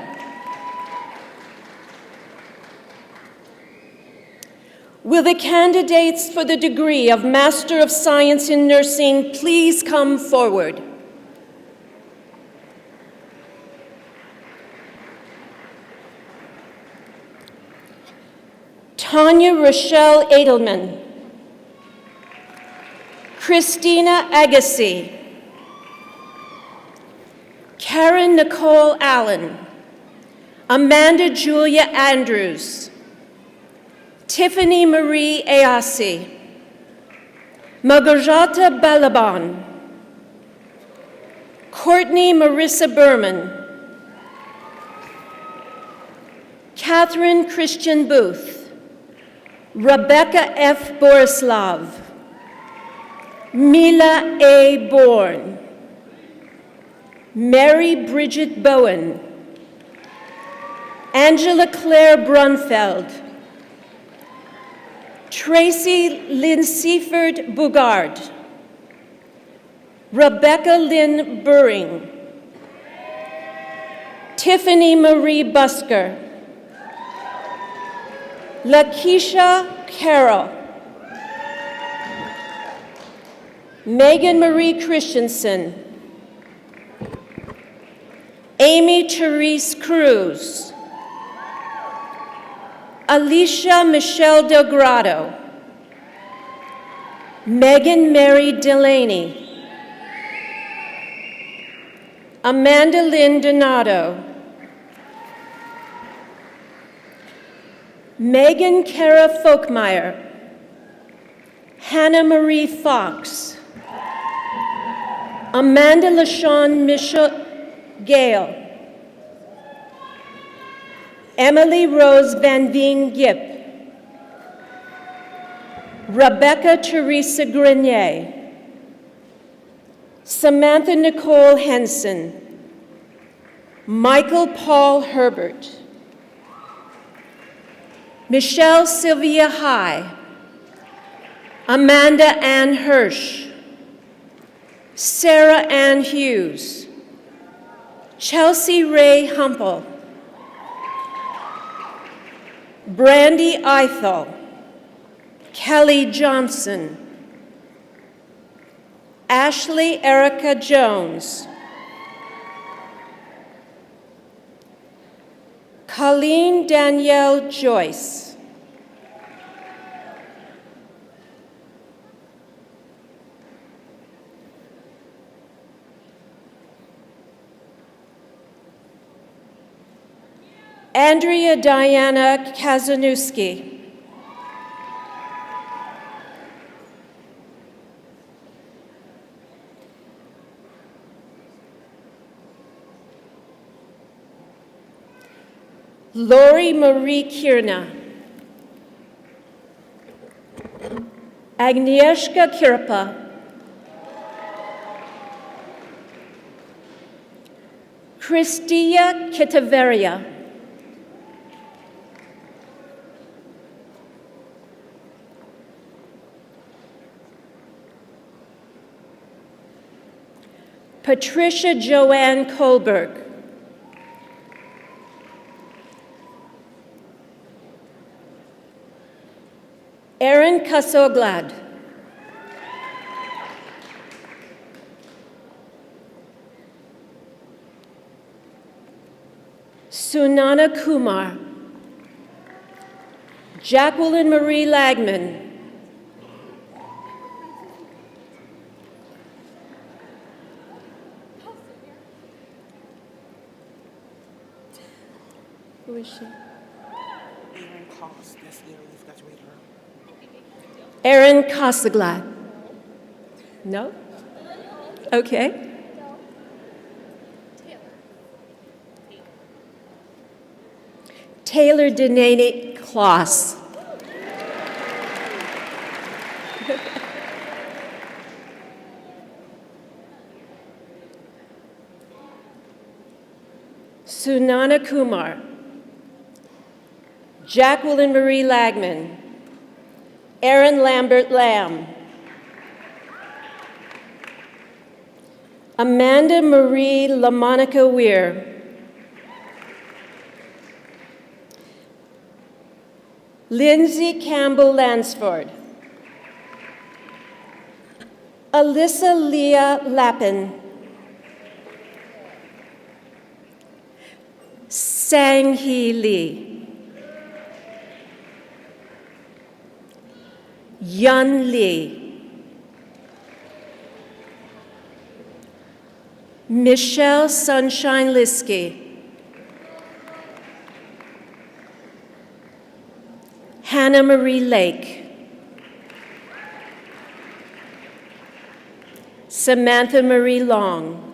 Will the candidates for the degree of Master of Science in Nursing please come forward? Tanya Rochelle Edelman. Christina Agassi. Karen Nicole Allen. Amanda Julia Andrews. Tiffany Marie Ayasi. Margarita Balaban. Courtney Marissa Berman. Catherine Christian Booth. Rebecca F. Borislav. Mila A. Bourne. Mary Bridget Bowen. Angela Claire Brunfeld. Tracy Lynn Seaford Bugard. Rebecca Lynn Burring. Tiffany Marie Busker. Lakeisha Carroll. Megan Marie Christensen. Amy Therese Cruz. Alicia Michelle Delgado. Megan Mary Delaney. Amanda Lynn Donato. Megan Kara Folkmeyer. Hannah Marie Fox. Amanda LaShawn Mitchell Gale. Emily Rose Van Veen Gipp. Rebecca Teresa Grenier. Samantha Nicole Henson. Michael Paul Herbert. Michelle Sylvia High. Amanda Ann Hirsch. Sarah Ann Hughes. Chelsea Ray Humple. Brandy Ithel. Kelly Johnson. Ashley Erica Jones. Colleen Danielle Joyce. Andrea Diana Kazanowski. Lori Marie Kierna. Agnieszka Kirpa. Christia Kitaveria. Patricia Joanne Kohlberg. Erin Kasoglad. Sunana Kumar. Jacqueline Marie Lagman. Who is she? Erin Kasoglad. No? Okay. Taylor Denene Kloss. Sunana Kumar. Jacqueline Marie Lagman. Aaron Lambert Lamb. Amanda Marie LaMonica Weir. Lindsay Campbell Lansford. Alyssa Leah Lappin. Sang-hee Lee. Yun Lee. Michelle Sunshine Liskey. Hannah Marie Lake. Samantha Marie Long.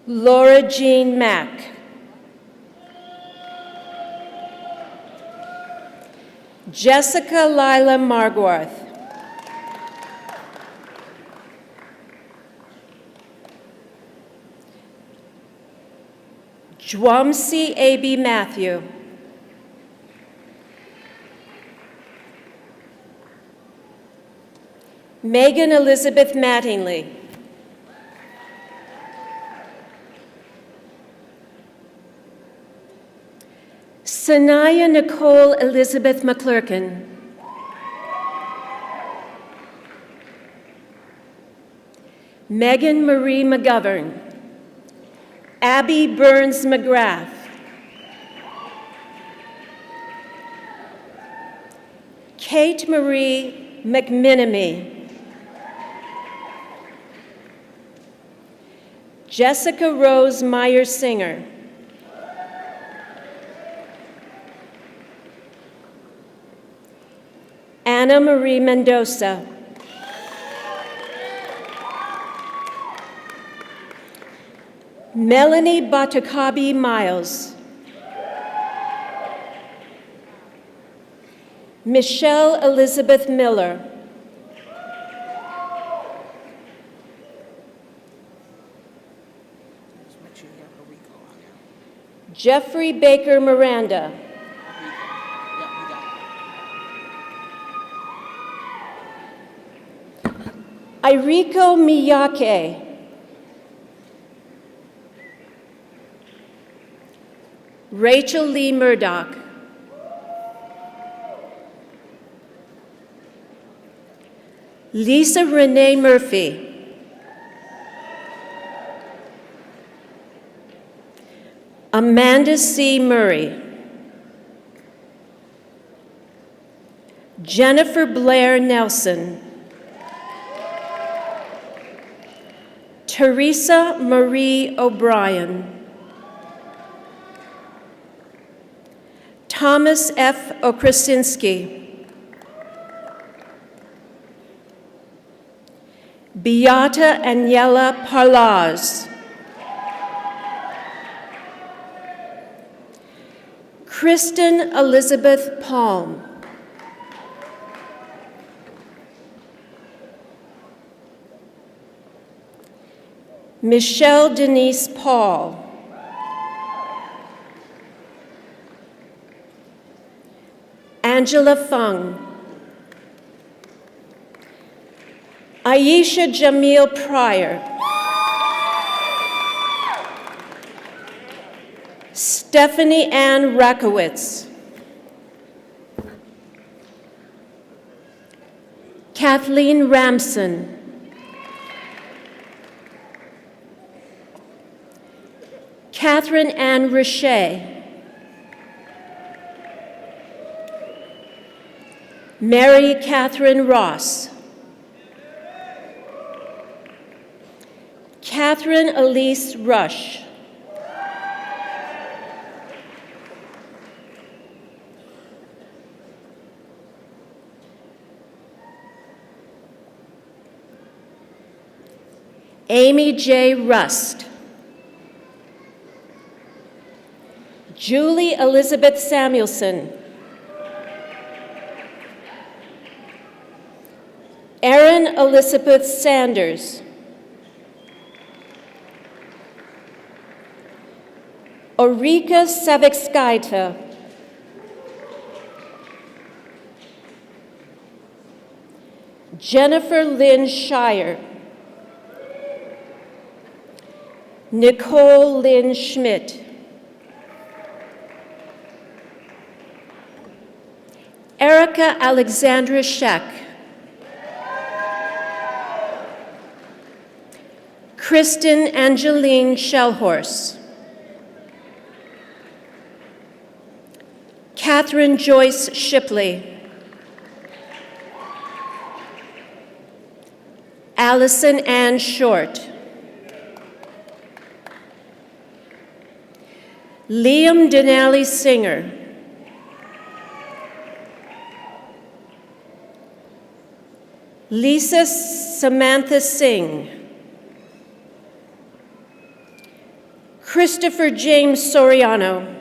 Laura Jean Mack. Jessica Lila Margworth. Dwamsi A.B. Matthew. Megan Elizabeth Mattingly. Sanaya Nicole Elizabeth McClurkin. Megan Marie McGovern. Abby Burns McGrath. Kate Marie McMinamy. Jessica Rose Meyer Singer. Anna Marie Mendoza. Melanie Batakabi Miles. Michelle Elizabeth Miller. Jeffrey Baker Miranda. Iriko Miyake. Rachel Lee Murdoch. Lisa Renee Murphy. Amanda C. Murray. Jennifer Blair Nelson. Teresa Marie O'Brien. Thomas F. Okrasinski. Beata Aniela Parlaz. Kristen Elizabeth Palm. Michelle Denise Paul. Angela Fung. Aisha Jamil Pryor. Stephanie Ann Rakowitz. Kathleen Ramson. Catherine Ann Richey. Mary Catherine Ross. Catherine Elise Rush. Amy J. Rust. Julie Elizabeth Samuelson. Erin Elizabeth Sanders. Ulrika Savicskaita. Jennifer Lynn Shire. Nicole Lynn Schmidt. Erica Alexandra Scheck. Kristen Angeline Shellhorse. Catherine Joyce Shipley. Allison Ann Short. Liam Denali Singer. Lisa Samantha Singh. Christopher James Soriano.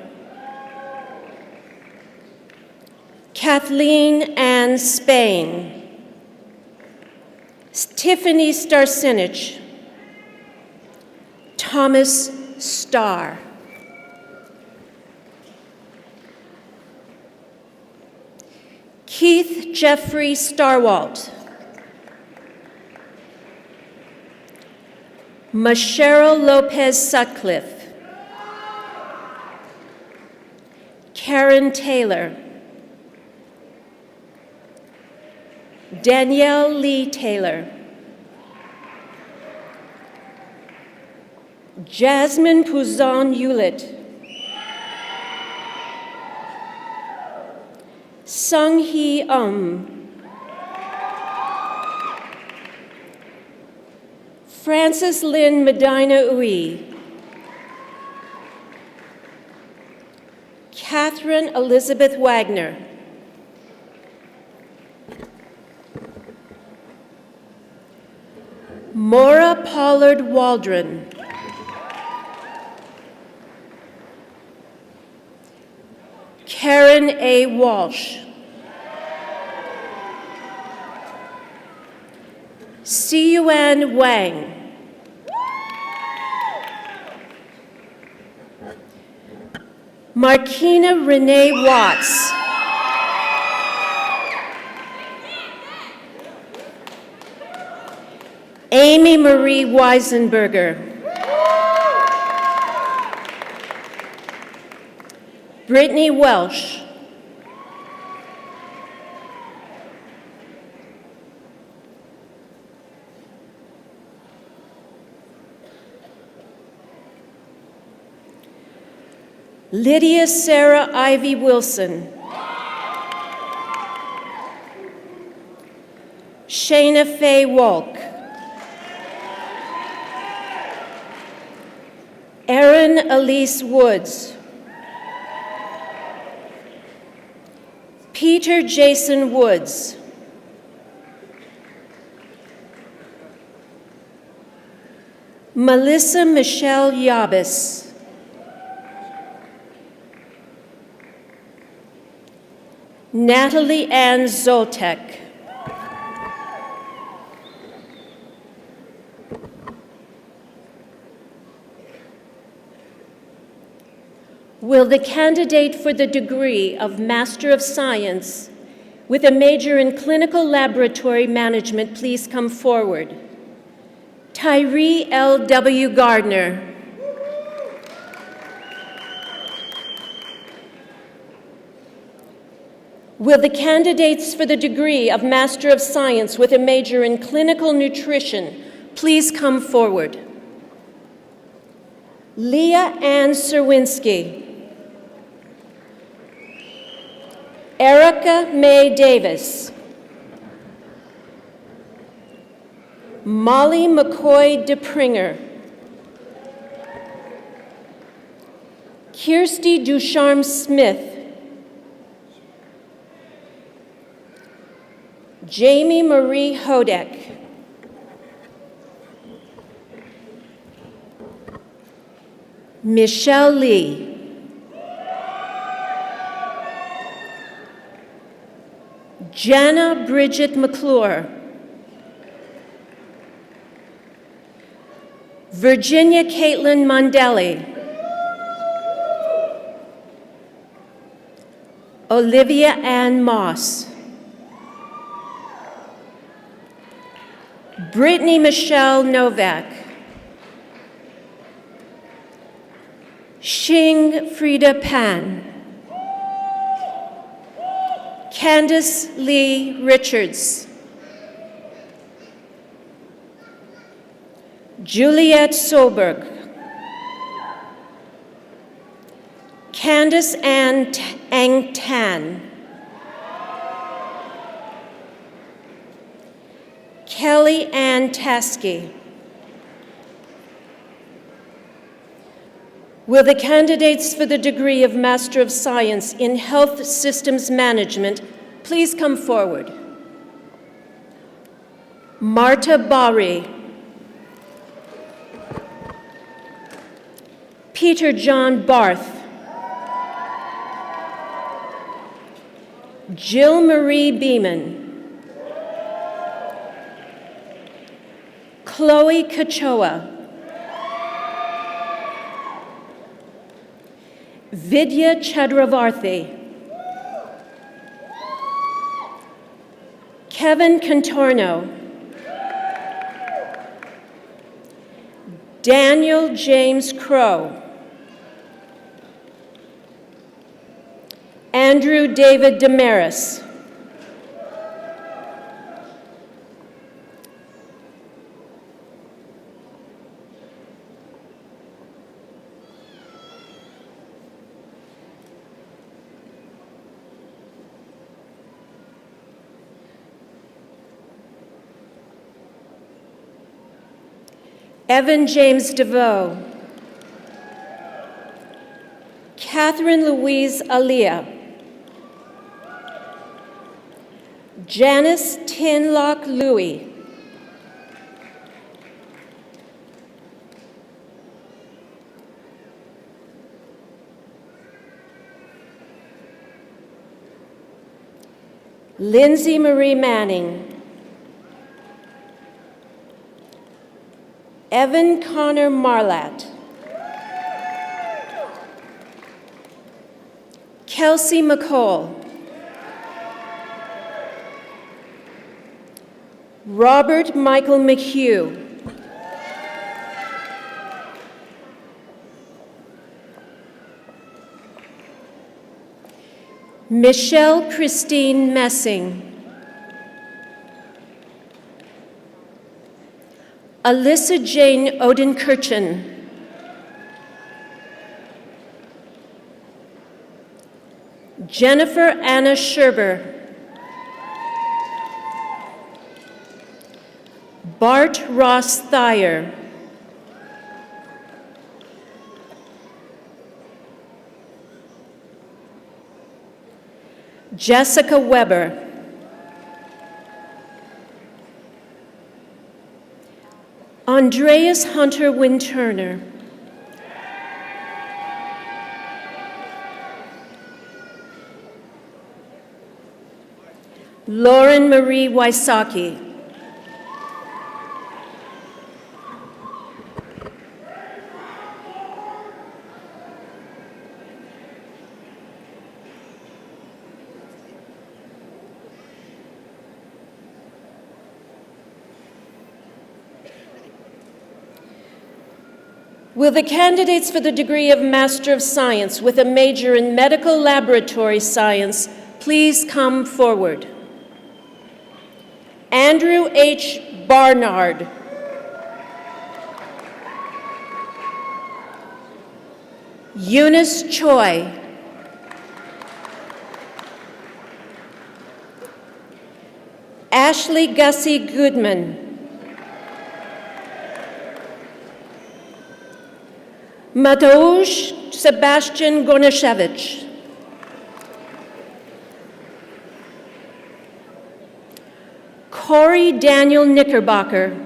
Kathleen Ann Spain. Tiffany Starcinich. Thomas Starr. Keith Jeffrey Starwalt. Mashero Lopez Sutcliffe. Karen Taylor. Danielle Lee Taylor. Jasmine Pouzon Hewlett. Sung Hee Frances Lynn Medina Uy. Catherine Elizabeth Wagner. Maura Pollard Waldron. Karen A. Walsh. Siyuan Wang. Markina Renee Watts. Amy Marie Weisenberger. Brittany Welsh. Lydia Sarah Ivy Wilson. Shayna Faye Walk. Erin Elise Woods. Peter Jason Woods. Melissa Michelle Yabis. Natalie Ann Zoltek. Will the candidate for the degree of Master of Science with a major in Clinical Laboratory Management please come forward? Tyree L.W. Gardner. Will the candidates for the degree of Master of Science with a major in Clinical Nutrition please come forward? Leah Ann Serwinski. Erica Mae Davis. Molly McCoy DePringer. Kirsty Ducharme Smith. Jamie Marie Hodek. Michelle Lee. Jana Bridget McClure. Virginia Caitlin Mondelli. Olivia Ann Moss. Brittany Michelle Novak. Xing Frida Pan. Candace Lee Richards. Juliette Solberg. Candace Ann Ang Tan. Kelly Ann Taskey. Will the candidates for the degree of Master of Science in Health Systems Management please come forward? Marta Bari. Peter John Barth. Jill Marie Beeman. Chloe Kachoa. Vidya Chadravarthi. Kevin Contorno. Daniel James Crow. Andrew David Damaris. Evan James DeVoe. Catherine Louise Alia. Janice Tinlock Louie. Lindsay Marie Manning. Evan Connor Marlatt. Kelsey McCall. Robert Michael McHugh. Michelle Christine Messing. Alyssa Jane Odenkirchen. Jennifer Anna Scherber. Bart Ross Thayer. Jessica Weber. Andreas Hunter Winturner. Lauren Marie Wysocki. Will the candidates for the degree of Master of Science with a major in Medical Laboratory Science please come forward? Andrew H. Barnard. Eunice Choi. Ashley Gussie Goodman. Mateusz Sebastian Gonashevich. Corey Daniel Knickerbocker.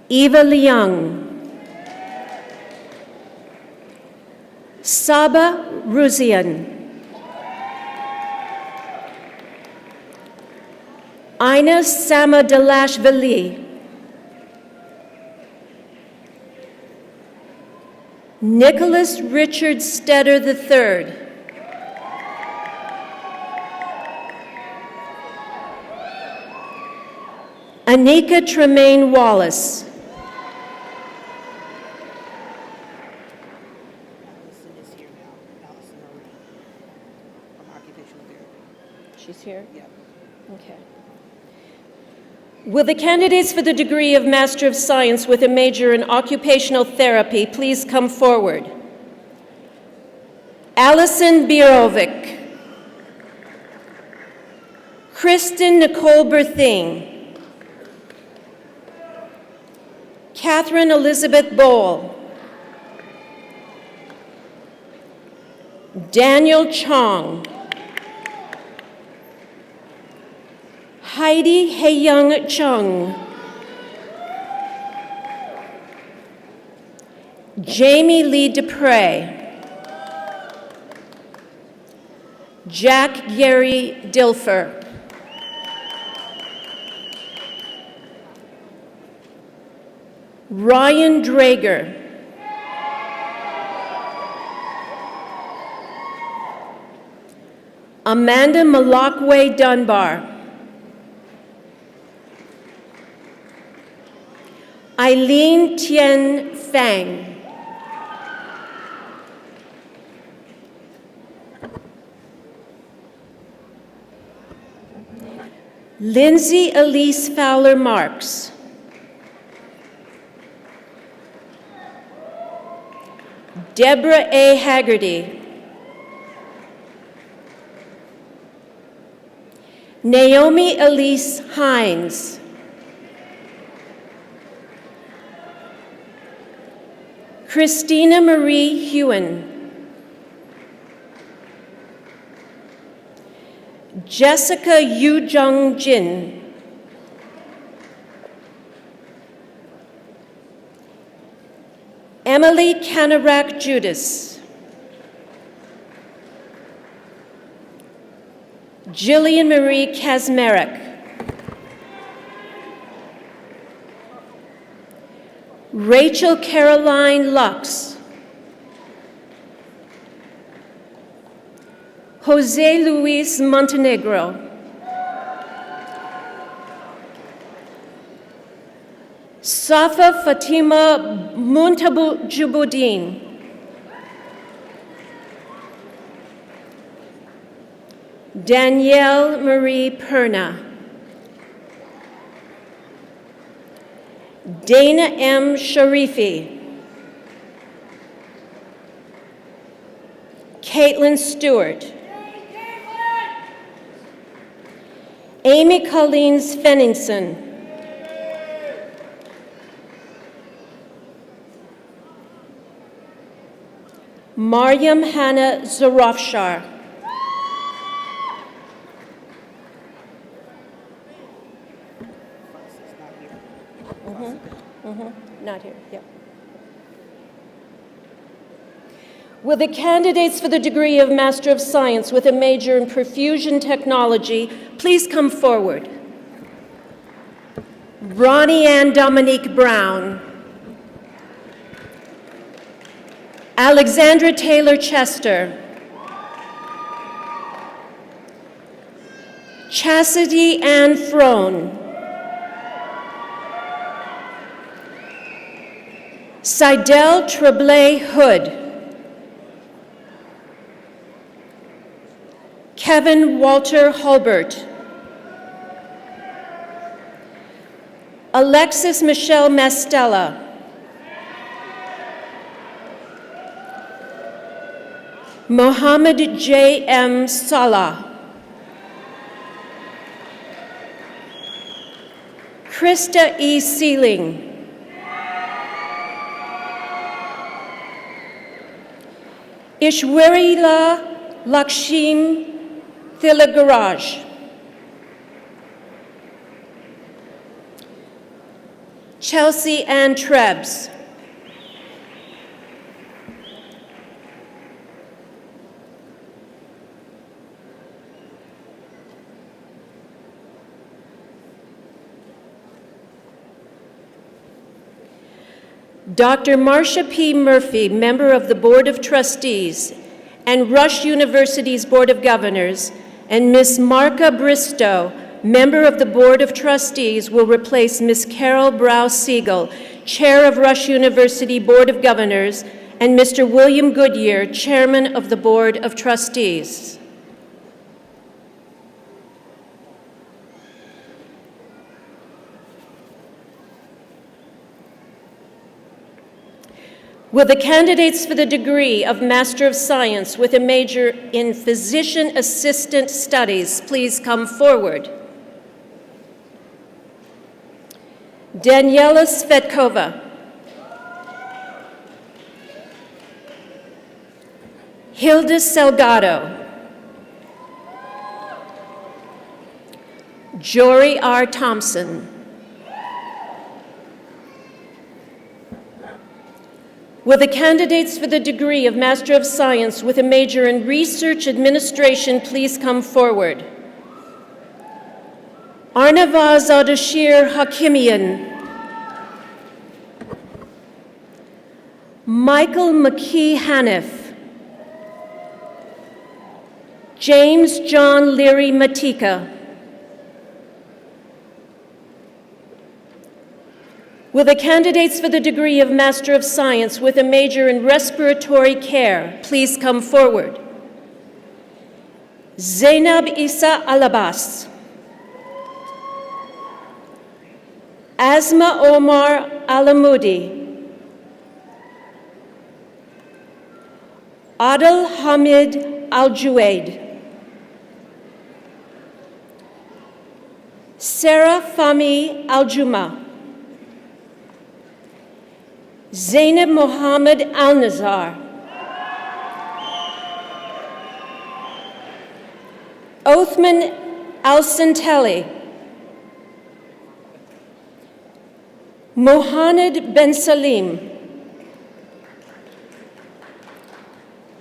Eva Leung. Saba Ruzian. Ina Samadalashvili. Nicholas Richard Stetter III. Anika Tremaine Wallace. Allison is here now. Allison Marie from occupational therapy. She's here? Yep. Okay. Will the candidates for the degree of Master of Science with a major in occupational therapy please come forward? Allison Birovic. Kristen Nicole Berthing. Catherine Elizabeth Bowl. Daniel Chong. Heidi Heyyoung Chung. Jamie Lee Dupre. Jack Gary Dilfer. Ryan Drager. Amanda Malakwe Dunbar. Eileen Tien Fang. Lindsay Elise Fowler Marks. Deborah A. Haggerty. Naomi Elise Hines. Christina Marie Hewen. Jessica Yu Jung Jin. Emily Canarak Judas. Jillian Marie Kazmarek. Rachel Caroline Lux. Jose Luis Montenegro. Safa Fatima Muntajubuddin. Danielle Marie Perna. Dana M. Sharifi. Caitlin Stewart. Amy Collins Fenningson. Mariam Hannah Zarafshar. Not here, yep. Will the candidates for the degree of Master of Science with a major in perfusion technology please come forward? Ronnie Ann Dominique Brown. Alexandra Taylor Chester. Chastity Ann Frone. Seidel Treblay Hood. Kevin Walter Hulbert. Alexis Michelle Mastella. Mohammed J. M. Salah. Krista E. Sealing. Ishwarila Lakshmi Thilagaraj. Chelsea Ann Trebs. Dr. Marcia P. Murphy, member of the Board of Trustees and Rush University's Board of Governors, and Ms. Marka Bristow, member of the Board of Trustees, will replace Ms. Carol Brow-Siegel, chair of Rush University Board of Governors, and Mr. William Goodyear, chairman of the Board of Trustees. Will the candidates for the degree of Master of Science with a major in Physician Assistant Studies please come forward? Daniela Svetkova. Hilda Salgado. Jory R. Thompson. Will the candidates for the degree of Master of Science with a major in Research Administration please come forward? Arnavaz Ardashir Hakimian. Michael McKee Hanif. James John Leary Matika. Will the candidates for the degree of Master of Science with a major in Respiratory Care please come forward? Zainab Isa Alabas. Asma Omar Alamoudi. Adil Hamid Al-Juaid. Sarah Fahmy Al-Juma. Zainab Mohammed Al-Nazar. Othman Al-Santelli. Mohanad Ben Salim.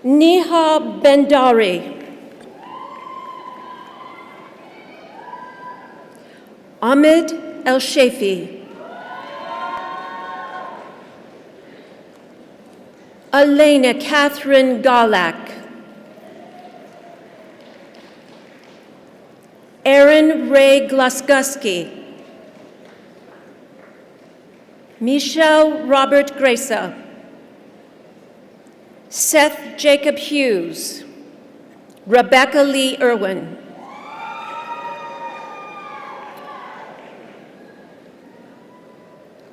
Neha Bendari. Ahmed El-Shafi. Elena Catherine Garlack. Aaron Ray Glasgoski. Michelle Robert Gresa. Seth Jacob Hughes. Rebecca Lee Irwin.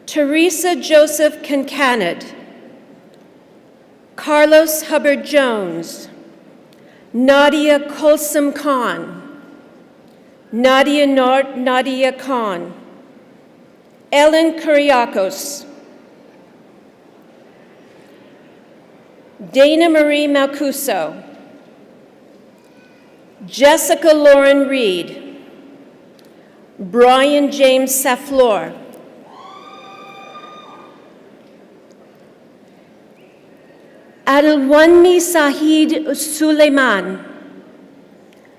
Teresa Joseph Kincaid. Carlos Hubbard Jones. Nadia Kulsum Khan. Nadia Khan. Ellen Kuriakos. Dana Marie Malcuso. Jessica Lauren Reed. Brian James Saflor. Adilwanmi Sahid Suleiman,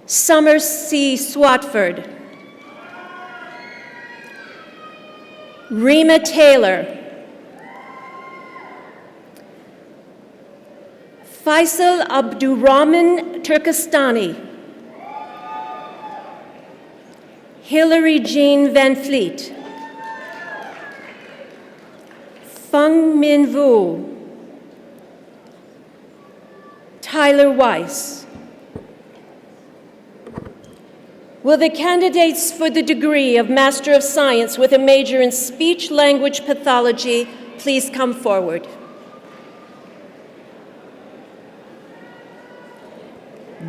Summer C. Swatford, Rima Taylor, Faisal Abdurrahman Turkestani, Hillary Jean Van Fleet, Fung Min Vu, Tyler Weiss. Will the candidates for the degree of Master of Science with a major in Speech Language Pathology please come forward?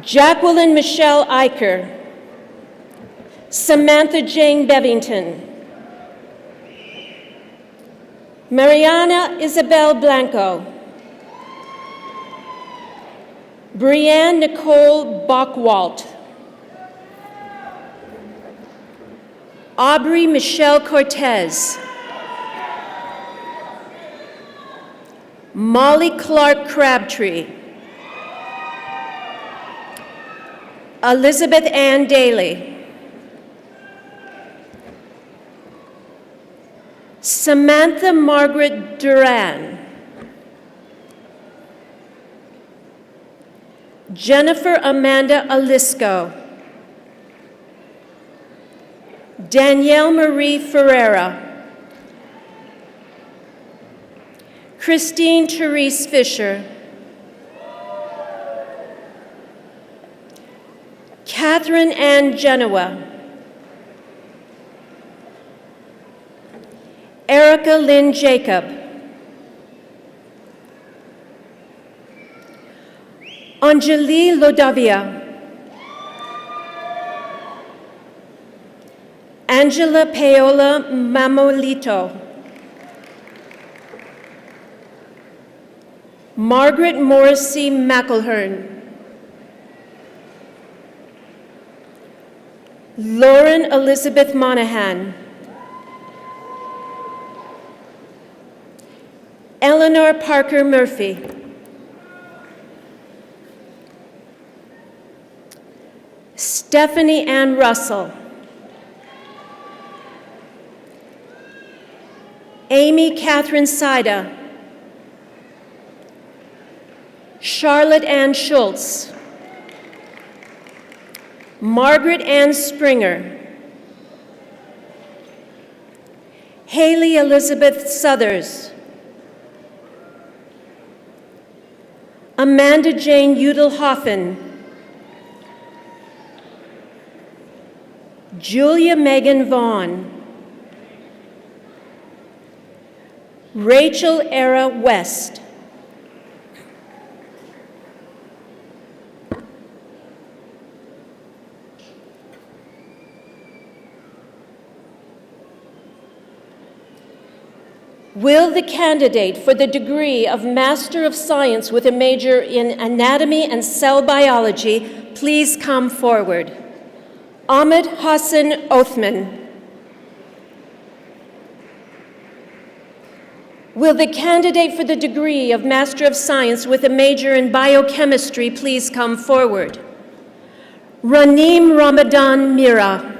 Jacqueline Michelle Eicher, Samantha Jane Bevington, Mariana Isabel Blanco, Brianne Nicole Bockwalt, Aubrey Michelle Cortez, Molly Clark Crabtree, Elizabeth Ann Daly, Samantha Margaret Duran, Jennifer Amanda Alisco, Danielle Marie Ferreira, Christine Therese Fisher, Catherine Ann Genoa, Erica Lynn Jacob, Anjali Lodavia, Angela Paola Mamolito, Margaret Morrissey McElhern, Lauren Elizabeth Monahan, Eleanor Parker Murphy, Stephanie Ann Russell, Amy Catherine Saida, Charlotte Ann Schultz, Margaret Ann Springer, Haley Elizabeth Southers, Amanda Jane Udelhoffen, Julia Megan Vaughn, Rachel Era West, will the candidate for the degree of Master of Science with a major in Anatomy and Cell Biology please come forward? Ahmed Hassan Othman. Will the candidate for the degree of Master of Science with a major in Biochemistry please come forward? Raneem Ramadan Mira.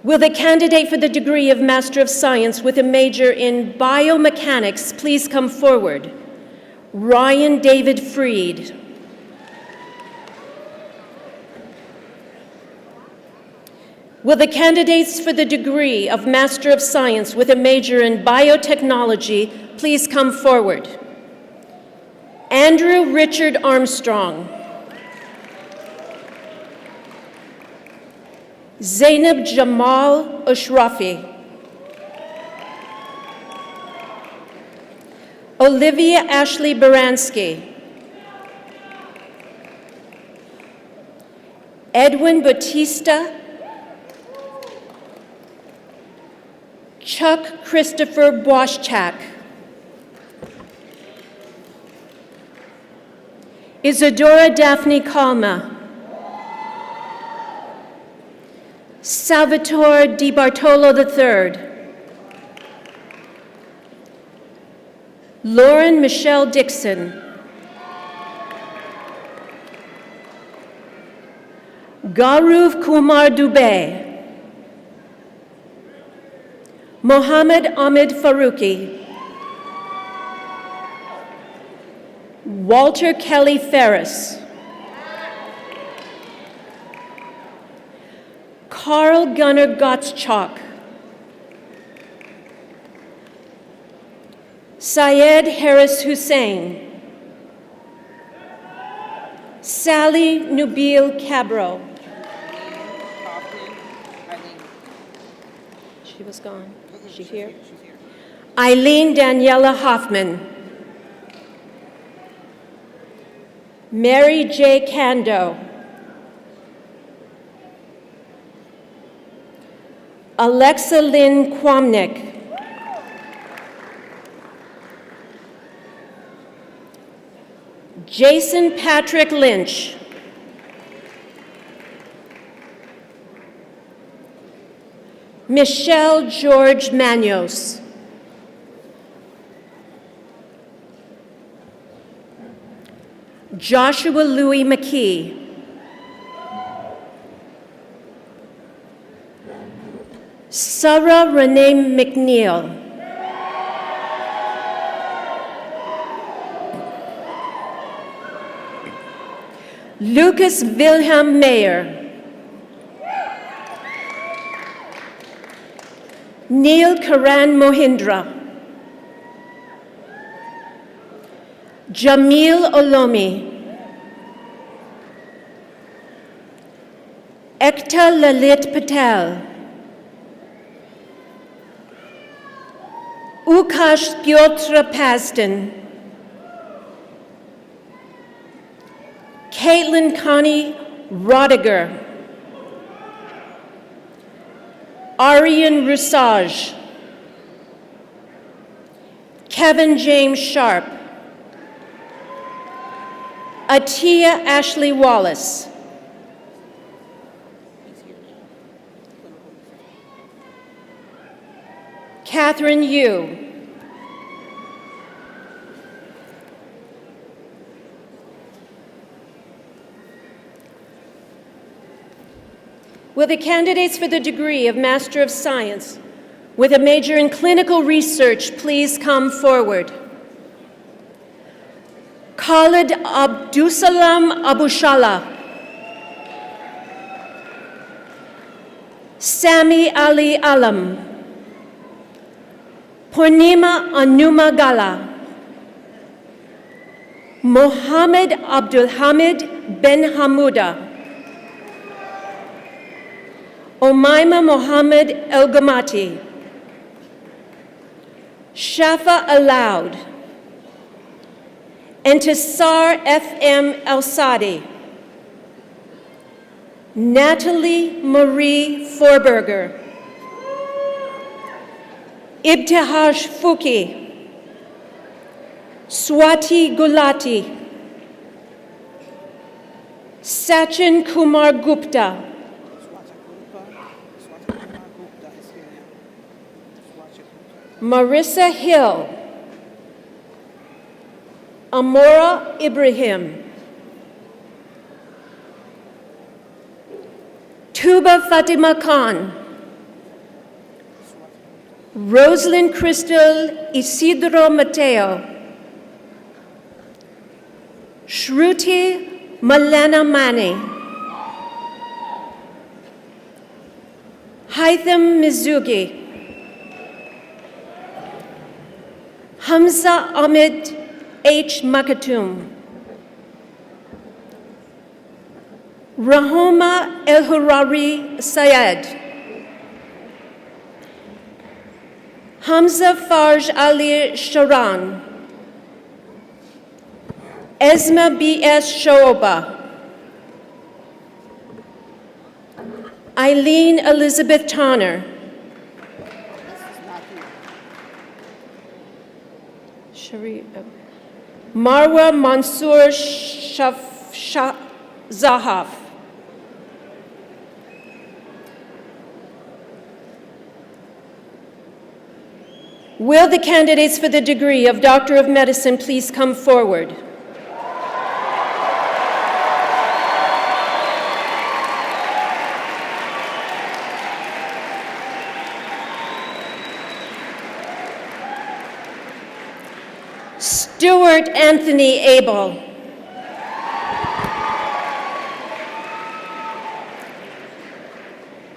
Will the candidate for the degree of Master of Science with a major in Biomechanics please come forward? Ryan David Freed. Will the candidates for the degree of Master of Science with a major in Biotechnology please come forward? Andrew Richard Armstrong. Zainab Jamal Ashrafi. Olivia Ashley Baranski. Edwin Batista. Chuck Christopher Boschak. Isadora Daphne Kalma. Salvatore Di Bartolo III. Lauren Michelle Dixon. Gaurav Kumar Dubey. Mohammed Ahmed Faruqi. Walter Kelly Ferris. Carl Gunnar Gottschalk. Syed Harris Hussein. Sally Nubil Cabro. She was gone. Is she here? Eileen Daniela Hoffman. Mary J. Kando. Alexa Lynn Kwamnick. Jason Patrick Lynch. Michelle George Manos. Joshua Louis McKee. Sarah Renee McNeil. Lucas Wilhelm Mayer. Neil Karan Mohindra. Jamil Olomi. Ekta Lalit Patel. Ukash Piotr Paston. Caitlin Connie Rodiger. Aryan Rusaj. Kevin James Sharp. Atia Ashley Wallace. Catherine Yu. Will the candidates for the degree of Master of Science with a major in clinical research please come forward? Khalid Abdusalam Abushala. Sami Ali Alam. Purnima Anumagala. Mohammed Abdulhamid Ben Hamuda. Omaima Mohammed El Gamati. Shafa Aloud. Entisar F.M. El Sadi. Natalie Marie Forberger. Ibtihaj Fuki. Swati Gulati. Sachin Kumar Gupta. Marissa Hill. Amora Ibrahim. Tuba Fatima Khan. Rosalind Crystal Isidro Mateo. Shruti Malena Mani. Haitham Mizugi. Hamza Ahmed H. Makatum. Rahoma El-Hurari Sayed. Hamza Farj Ali Sharan. Esma B.S. Shoba. Eileen Elizabeth Tonner. Marwa Mansour Zahaf. Will the candidates for the degree of Doctor of Medicine please come forward? Stuart Anthony Abel.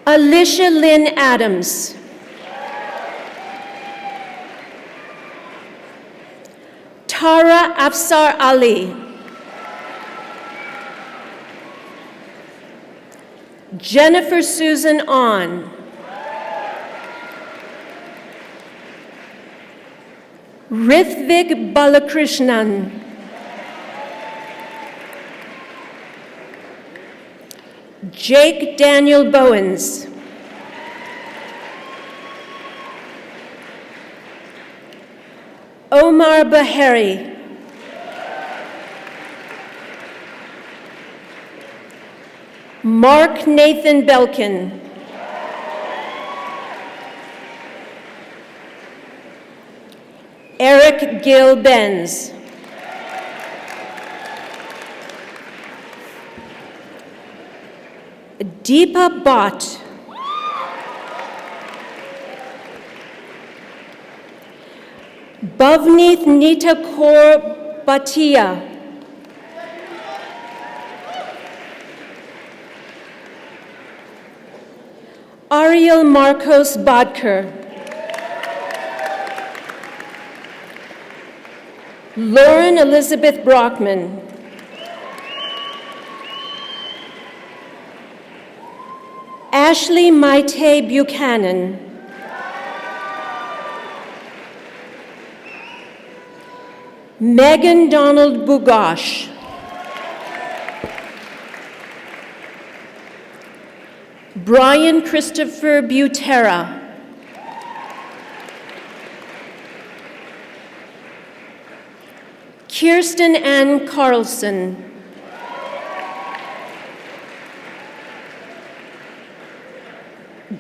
Alicia Lynn Adams. Tara Afsar Ali. Jennifer Susan On. Rithvik Balakrishnan. Jake Daniel Bowens. Omar Bahari. Mark Nathan Belkin. Eric Gil Benz. Deepa Bhatt. Bhavneet Nita Kaur Bhatia. Ariel Marcos Bodker. Lauren Elizabeth Brockman. Ashley Maite Buchanan. Megan Donald Bugosh. Brian Christopher Butera. Kirsten Ann Carlson.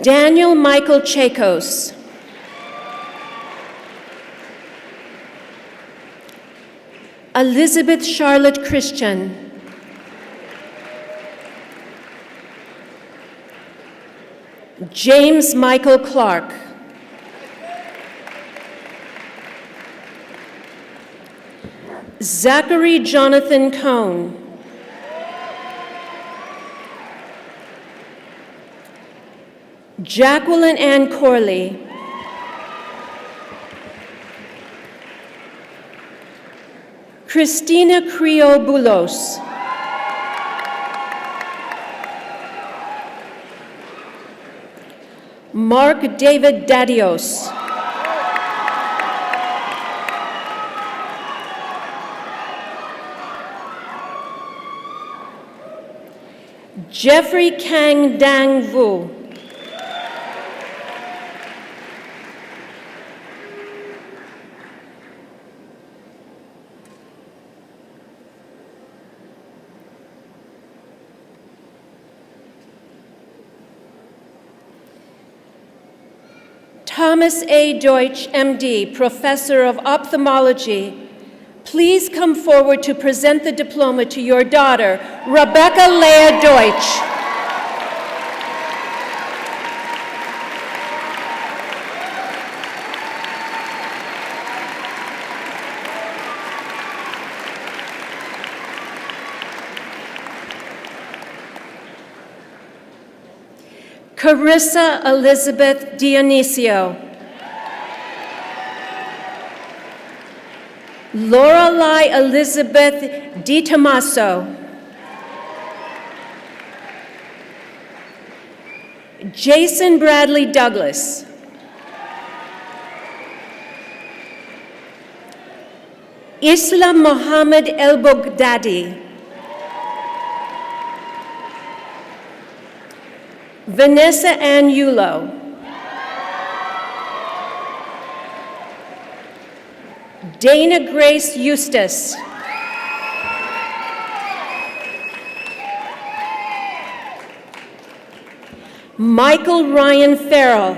Daniel Michael Chakos. Elizabeth Charlotte Christian. James Michael Clark. Zachary Jonathan Cohn. Jacqueline Ann Corley. Christina Creo Bulos. Mark David Dadios. Jeffrey Kang Dang Vu. Thomas A. Deutsch, MD, Professor of Ophthalmology, please come forward to present the diploma to your daughter, Rebecca Leah Deutsch. Carissa Elizabeth Dionisio. Lorelei Elizabeth DiTomaso. Jason Bradley Douglas. Islam Mohammed El Bogdadi. Vanessa Ann Yulo. Dana Grace Eustace. Michael Ryan Farrell.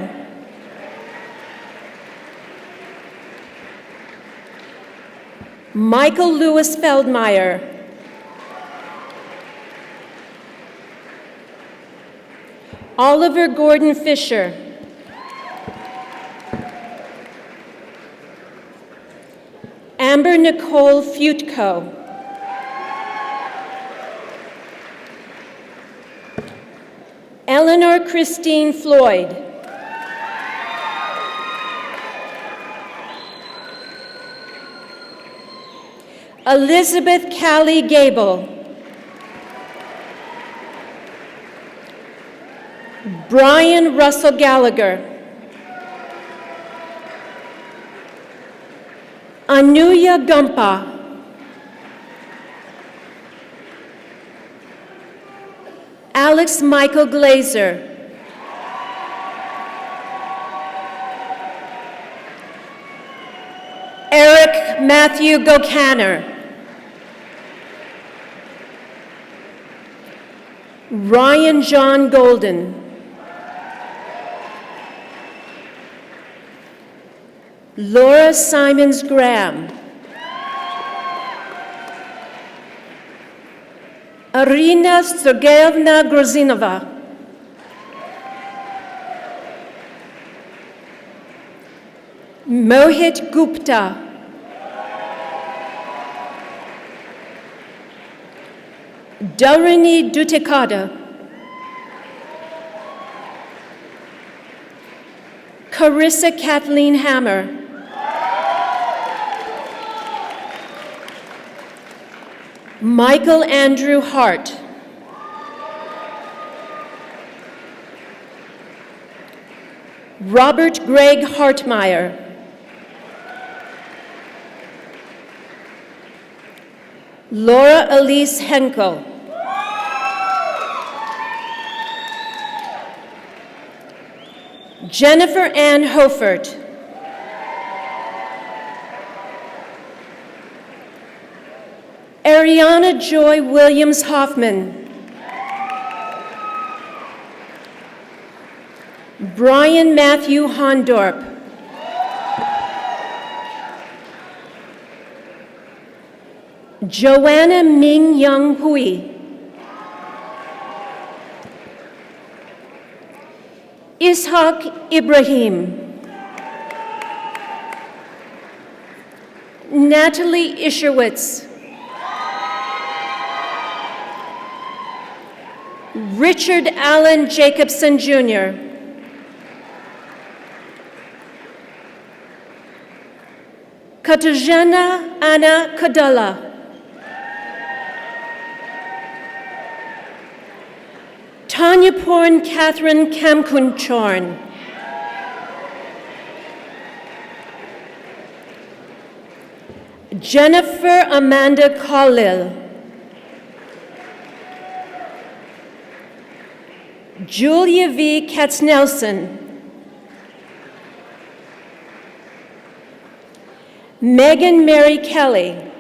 Michael Lewis Feldmeyer. Oliver Gordon Fisher. Amber Nicole Futko. Eleanor Christine Floyd. Elizabeth Callie Gable. Brian Russell Gallagher. Anuya Gumpa. Alex Michael Glazer. Eric Matthew Gokanner. Ryan John Golden. Laura Simons Graham. Arina Sergeyevna Grozinova. Mohit Gupta. Dharini Dutekada. Carissa Kathleen Hammer. Michael Andrew Hart. Robert Greg Hartmeyer. Laura Elise Henkel. Jennifer Ann Hofert. Ariana Joy Williams Hoffman. Brian Matthew Hondorp. Joanna Ming Young Hui. Ishaq Ibrahim. Natalie Isherwitz. Richard Allen Jacobson Jr. Katarzyna Anna Kadala. Tanya Porn Catherine Kamkunchorn. Jennifer Amanda Khalil. Julia V. Katznelson. Megan Mary Kelly.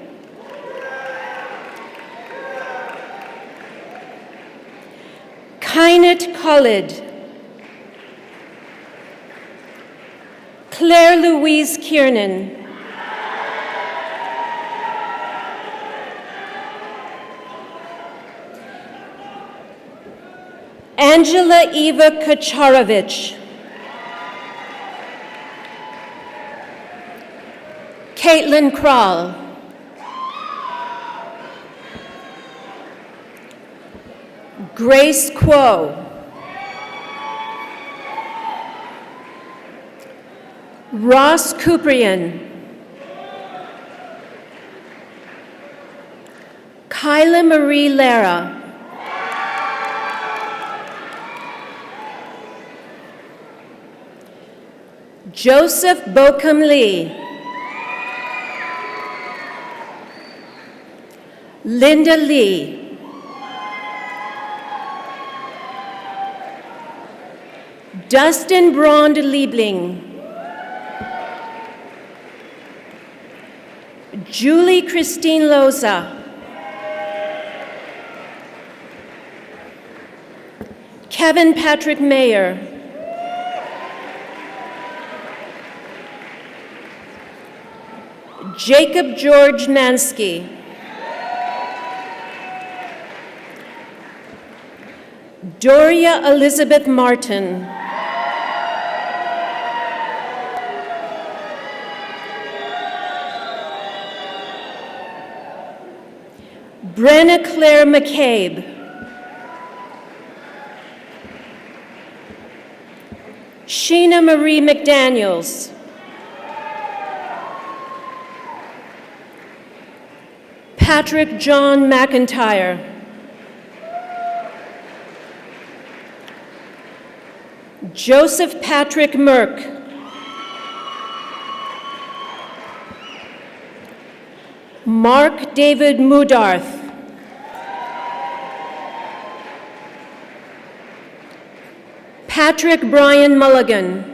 Kainet Khalid. Claire Louise Kiernan. Angela Eva Kacharovich. Caitlin Krall. Grace Kuo. Ross Kuprian. Kyla Marie Lara. Joseph Bokum Lee. Linda Lee. Dustin Brond Liebling. Julie Christine Loza. Kevin Patrick Mayer. Jacob George Mansky. Doria Elizabeth Martin. Brenna Claire McCabe. Sheena Marie McDaniels. Patrick John McIntyre. Joseph Patrick Merck. Mark David Mudarth. Patrick Brian Mulligan.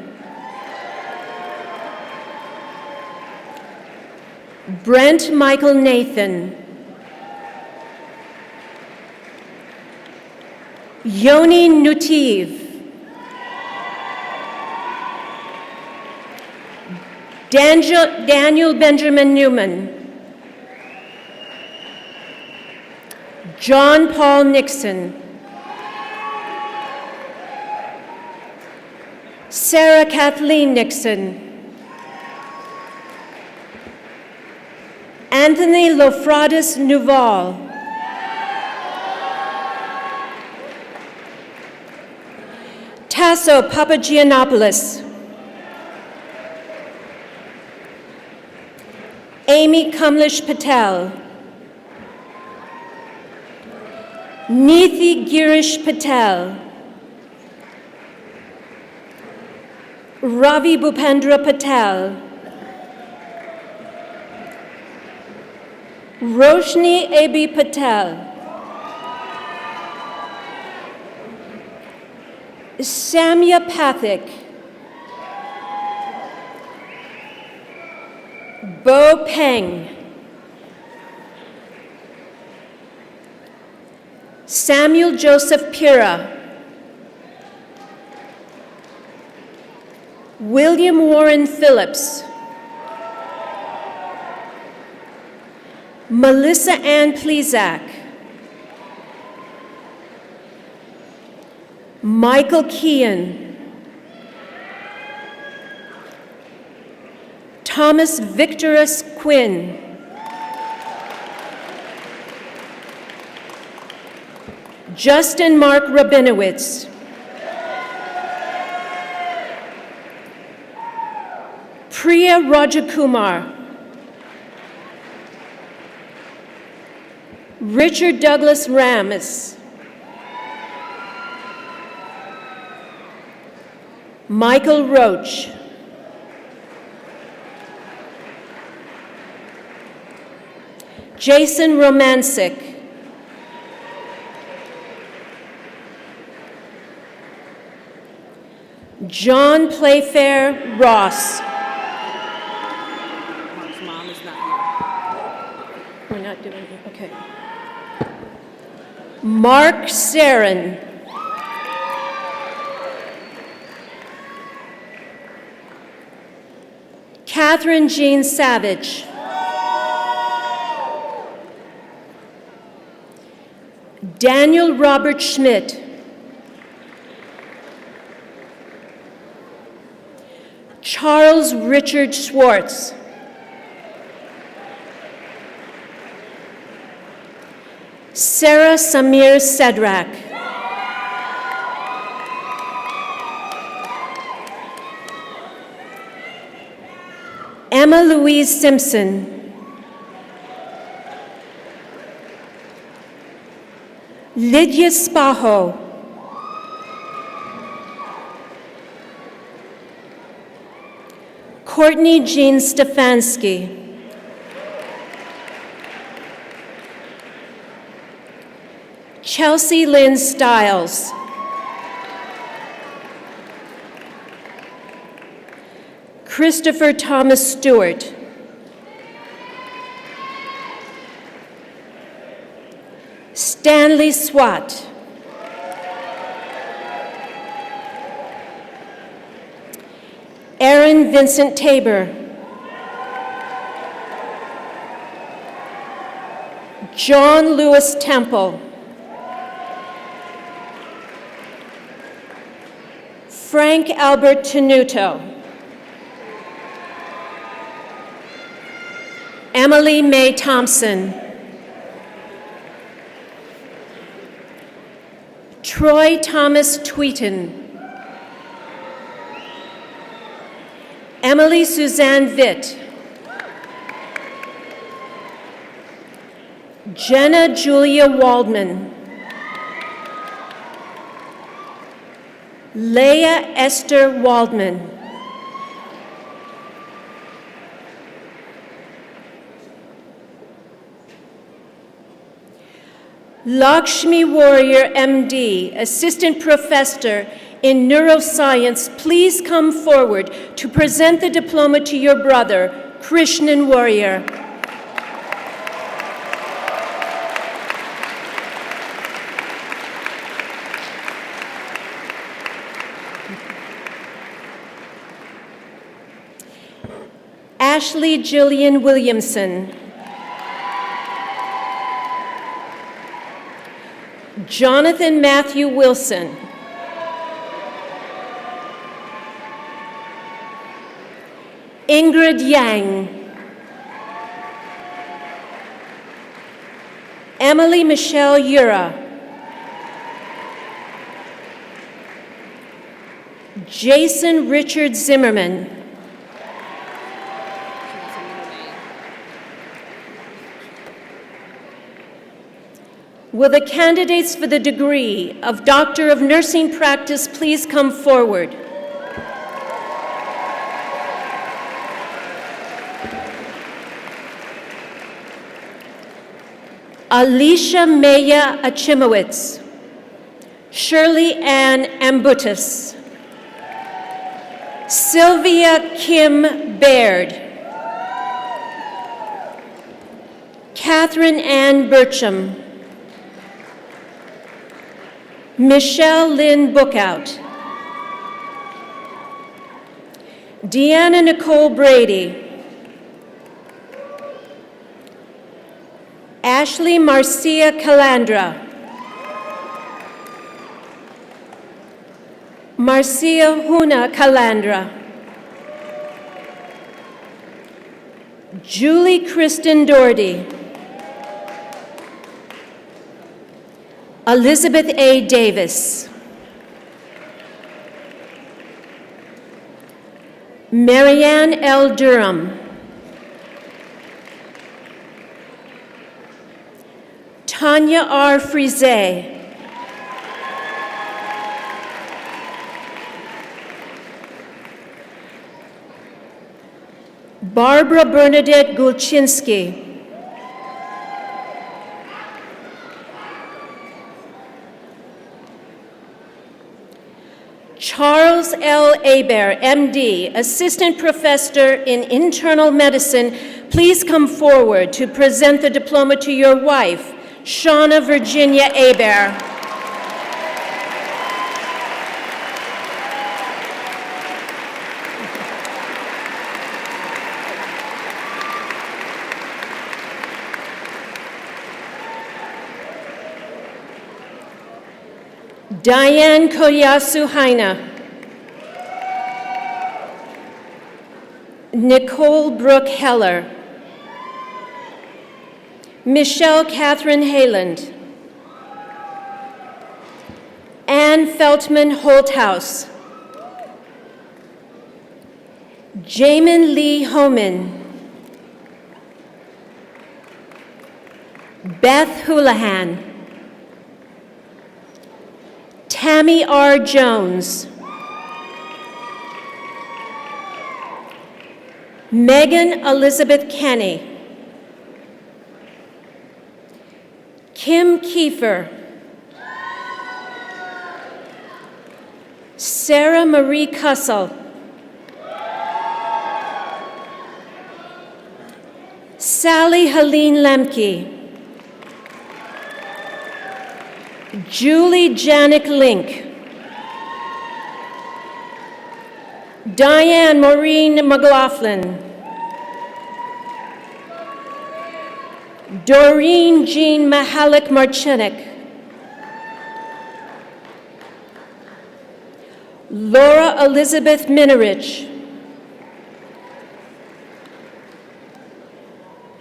Brent Michael Nathan. Yoni Nutiv. Daniel Benjamin Newman. John Paul Nixon. Sarah Kathleen Nixon. Anthony Lofradis Nuval. Tasso Papagiannopoulos. Amy Kamlesh Patel. Neethi Girish Patel. Ravi Bhupendra Patel. Roshni A.B. Patel. Samya Pathak. Bo Peng. Samuel Joseph Pira. William Warren Phillips. Melissa Ann Plezak. Michael Kean. Thomas Victorus Quinn. Justin Mark Rabinowitz. Priya Rajakumar. Richard Douglas Ramis. Michael Roach. Jason Romancic. John Playfair Ross. Mark's mom is not here. We're not doing it, okay. Mark Sarin. Catherine Jean Savage. Daniel Robert Schmidt. Charles Richard Schwartz. Sarah Samir Sedrak. Emma Louise Simpson. Lydia Spaho. Courtney Jean Stefanski. Chelsea Lynn Stiles. Christopher Thomas Stewart. Stanley Swat. Aaron Vincent Tabor. John Lewis Temple, Frank Albert Tenuto, Emily Mae Thompson, Troy Thomas Tweeton, Emily Suzanne Vitt, Jenna Julia Waldman, Leah Esther Waldman, Lakshmi Warrior, MD, Assistant Professor in Neuroscience, please come forward to present the diploma to your brother, Krishnan Warrior. Ashley Jillian Williamson, Jonathan Matthew Wilson, Ingrid Yang, Emily Michelle Ura, Jason Richard Zimmerman, will the candidates for the degree of Doctor of Nursing Practice please come forward? Alicia Maya Achimowitz, Shirley Ann Ambutis, Sylvia Kim Baird, Catherine Ann Burcham, Michelle Lynn Bookout, Deanna Nicole Brady, Ashley Marcia Calandra, Marcia Huna Calandra, Julie Kristen Doherty, Elizabeth A. Davis, Marianne L. Durham, Tanya R. Frise, Barbara Bernadette Gulczynski, Charles L. Aber, MD, Assistant Professor in Internal Medicine, please come forward to present the diploma to your wife, Shauna Virginia Aber. Diane Koyasu Haina, Nicole Brooke Heller, Michelle Catherine Hayland, Ann Feltman Holthouse, Jamin Lee Homan, Beth Houlihan, Tammy R. Jones, Megan Elizabeth Kenny, Kim Kiefer, Sarah Marie Cussell, Sally Helene Lemke, Julie Janik Link, Diane Maureen McLaughlin, Doreen Jean Mahalik Marchinik. Laura Elizabeth Minerich.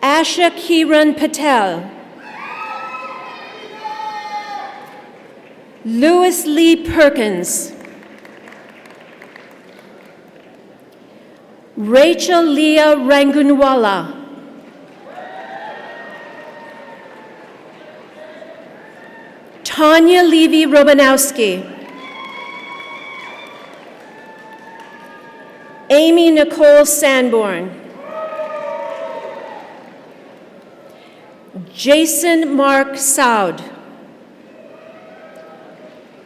Asha Kiran Patel. Louis Lee Perkins. Rachel Leah Rangunwala. Tanya Levy Romanowski. Amy Nicole Sanborn. Jason Mark Soud.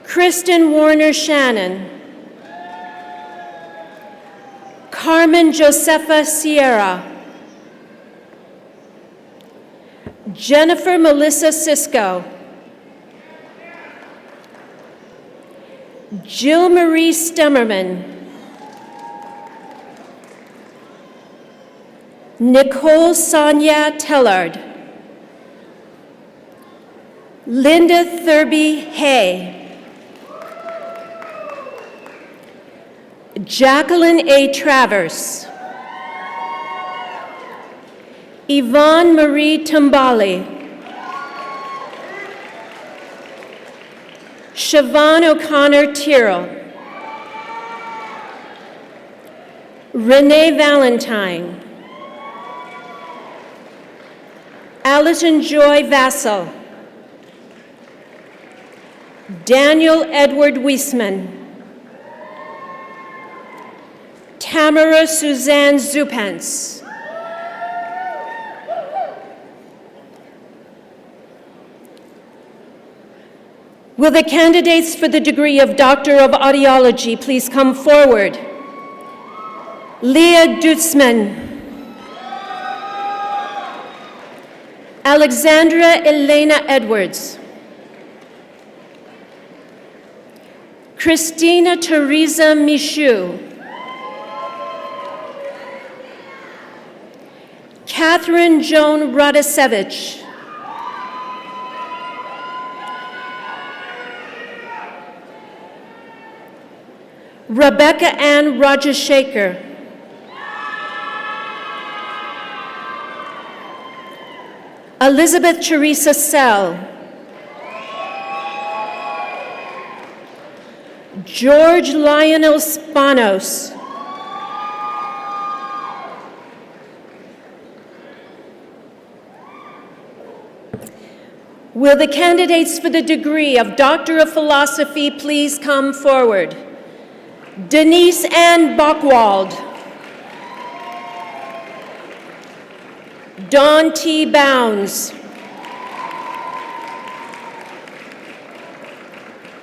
Kristen Warner Shannon. Carmen Josefa Sierra. Jennifer Melissa Cisco. Jill Marie Stemmerman. Nicole Sonia Tellard. Linda Thurby Hay. Jacqueline A. Travers. Yvonne Marie Tumbali. Siobhan O'Connor Tyrrell. Renee Valentine. Allison Joy Vassell. Daniel Edward Wiesman. Tamara Suzanne Zupens. Will the candidates for the degree of Doctor of Audiology please come forward? Leah Dutzman. Alexandra Elena Edwards. Christina Teresa Michoud. Catherine Joan Radisevich. Rebecca Ann Rajashekar. Elizabeth Teresa Sell. George Lionel Spanos. Will the candidates for the degree of Doctor of Philosophy please come forward? Denise Ann Bockwald. Dawn T. Bounds.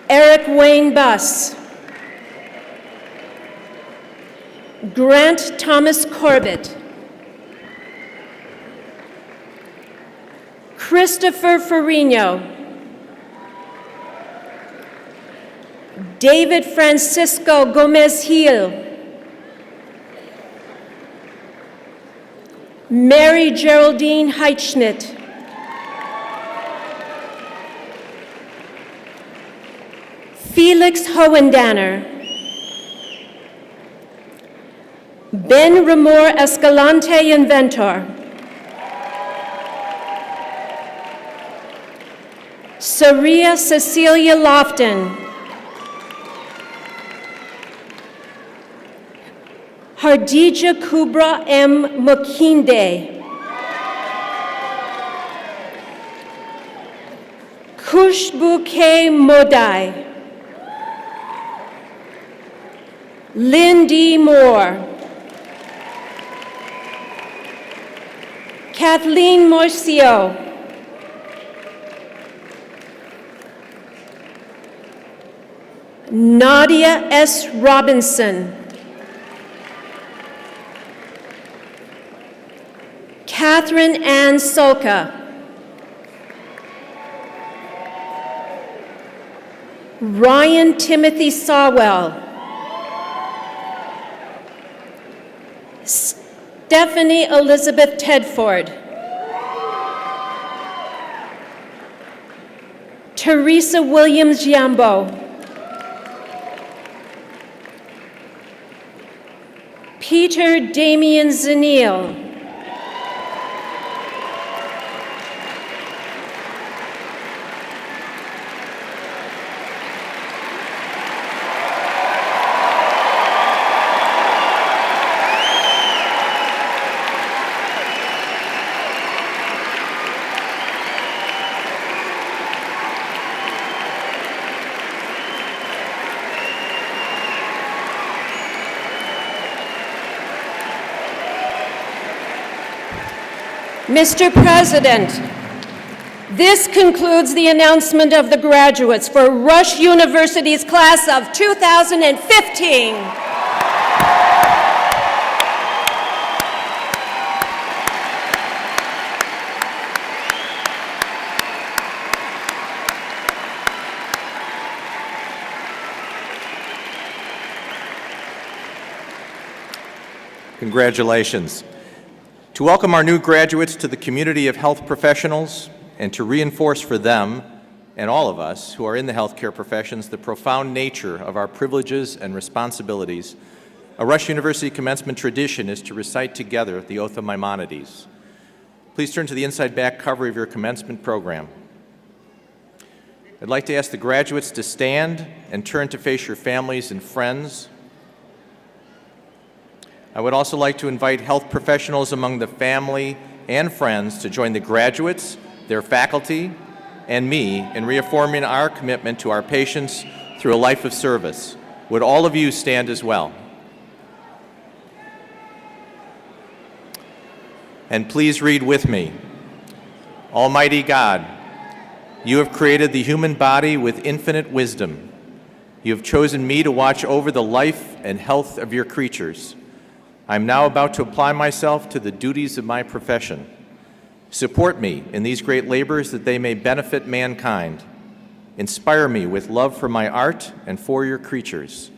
Eric Wayne Buss. Grant Thomas Corbett. Christopher Farino. David Francisco Gomez Hill. Mary Geraldine Heitschmidt. Felix Hohendanner. Ben Ramor Escalante Inventor. Saria Cecilia Lofton. Hardija Kubra M. Mukinde. Khushbu K. Modai. Lynn D. Moore. Kathleen Morcio. Nadia S. Robinson. Catherine Ann Solka. Ryan Timothy Sawell. Stephanie Elizabeth Tedford. Teresa Williams Yambo. Peter Damian Zanil. Mr. President, this concludes the announcement of the graduates for Rush University's class of 2015. Congratulations. To welcome our new graduates to the community of health professionals and to reinforce for them and all of us who are in the healthcare professions the profound nature of our privileges and responsibilities, a Rush University commencement tradition is to recite together the Oath of Maimonides. Please turn to the inside back cover of your commencement program. I'd like to ask the graduates to stand and turn to face your families and friends. I would also like to invite health professionals among the family and friends to join the graduates, their faculty, and me in reaffirming our commitment to our patients through a life of service. Would all of you stand as well? And please read with me. Almighty God, you have created the human body with infinite wisdom. You have chosen me to watch over the life and health of your creatures. I am now about to apply myself to the duties of my profession. Support me in these great labors that they may benefit mankind. Inspire me with love for my art and for your creatures.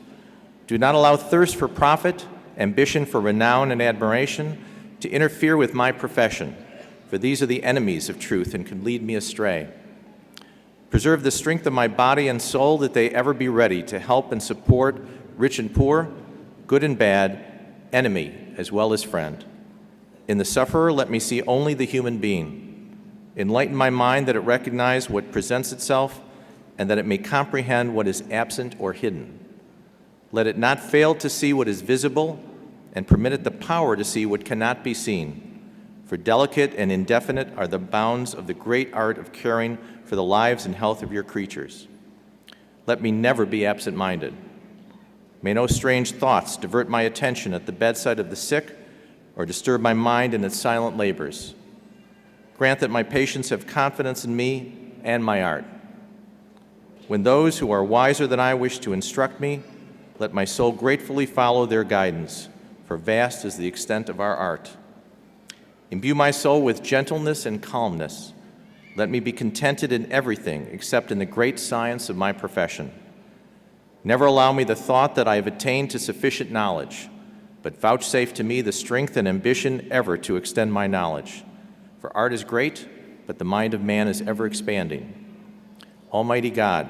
Do not allow thirst for profit, ambition for renown and admiration to interfere with my profession, for these are the enemies of truth and can lead me astray. Preserve the strength of my body and soul that they ever be ready to help and support rich and poor, good and bad, enemy as well as friend. In the sufferer, let me see only the human being. Enlighten my mind that it recognize what presents itself and that it may comprehend what is absent or hidden. Let it not fail to see what is visible and permit it the power to see what cannot be seen. For delicate and indefinite are the bounds of the great art of caring for the lives and health of your creatures. Let me never be absent-minded. May no strange thoughts divert my attention at the bedside of the sick or disturb my mind in its silent labors. Grant that my patients have confidence in me and my art. When those who are wiser than I wish to instruct me, let my soul gratefully follow their guidance, for vast is the extent of our art. Imbue my soul with gentleness and calmness. Let me be contented in everything except in the great science of my profession. Never allow me the thought that I have attained to sufficient knowledge, but vouchsafe to me the strength and ambition ever to extend my knowledge. For art is great, but the mind of man is ever expanding. Almighty God,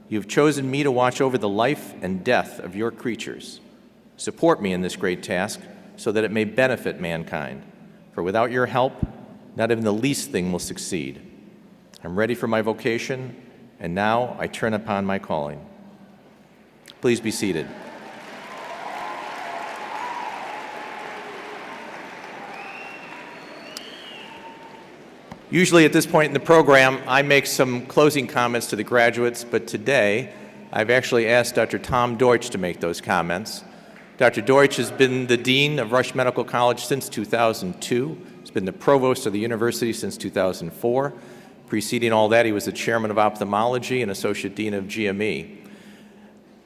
you have chosen me to watch over the life and death of your creatures. Support me in this great task so that it may benefit mankind. For without your help, not even the least thing will succeed. I'm ready for my vocation, and now I turn upon my calling. Please be seated. Usually at this point in the program, I make some closing comments to the graduates, but today I've actually asked Dr. Tom Deutsch to make those comments. Dr. Deutsch has been the Dean of Rush Medical College since 2002. He's been the Provost of the university since 2004. Preceding all that, he was the Chairman of Ophthalmology and Associate Dean of GME.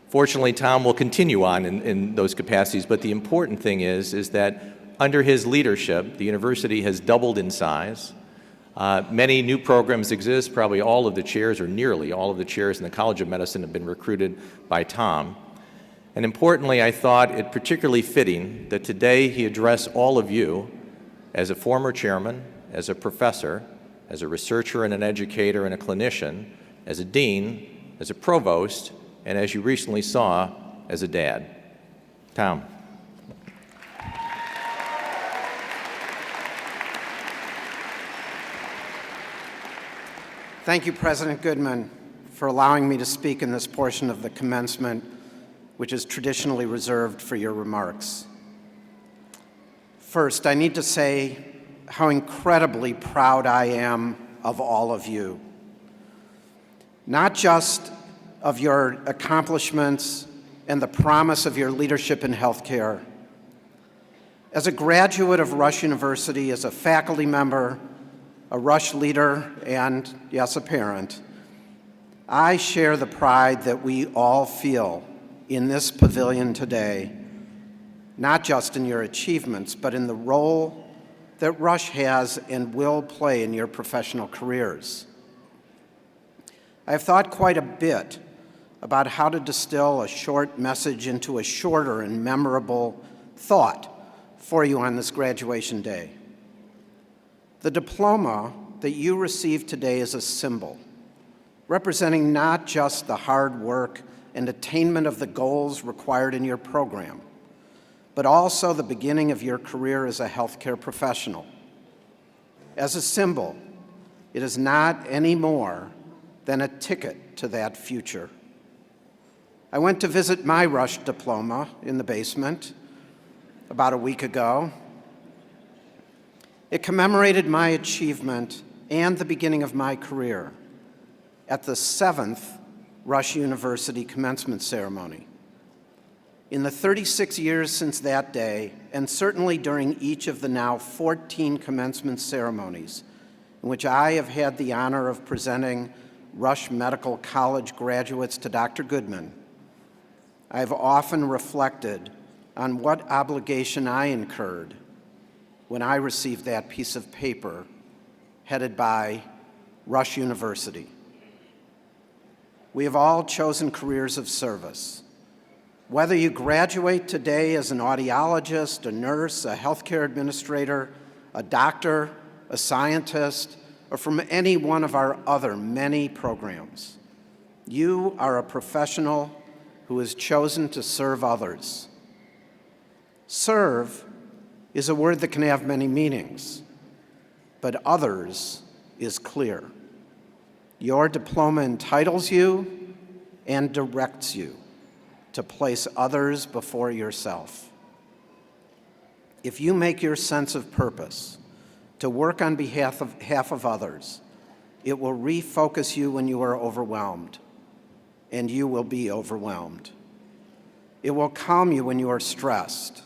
Fortunately, Tom will continue on in those capacities, but the important thing is that under his leadership, the university has doubled in size. Many new programs exist. Probably all of the chairs, or nearly all of the chairs in the College of Medicine have been recruited by Tom. And importantly, I thought it particularly fitting that today he address all of you as a former chairman, as a professor, as a researcher and an educator and a clinician, as a dean, as a provost, and as you recently saw, as a dad. Tom. Thank you, President Goodman, for allowing me to speak in this portion of the commencement, which is traditionally reserved for your remarks. First, I need to say how incredibly proud I am of all of you. Not just of your accomplishments and the promise of your leadership in healthcare. As a graduate of Rush University, as a faculty member, a Rush leader, and yes, a parent, I share the pride that we all feel in this pavilion today, not just in your achievements, but in the role that Rush has and will play in your professional careers. I have thought quite a bit about how to distill a short message into a shorter and memorable thought for you on this graduation day. The diploma that you receive today is a symbol, representing not just the hard work and attainment of the goals required in your program, but also the beginning of your career as a healthcare professional. As a symbol, it is not any more than a ticket to that future. I went to visit my Rush diploma in the basement about a week ago. It commemorated my achievement and the beginning of my career at the 7th Rush University commencement ceremony. In the 36 years since that day, and certainly during each of the now 14 commencement ceremonies in which I have had the honor of presenting Rush Medical College graduates to Dr. Goodman, I have often reflected on what obligation I incurred when I received that piece of paper headed by Rush University. We have all chosen careers of service. Whether you graduate today as an audiologist, a nurse, a healthcare administrator, a doctor, a scientist, or from any one of our other many programs, you are a professional who has chosen to serve others. Serve is a word that can have many meanings, but others is clear. Your diploma entitles you and directs you to place others before yourself. If you make your sense of purpose to work on behalf of others, it will refocus you when you are overwhelmed, and you will be overwhelmed. It will calm you when you are stressed,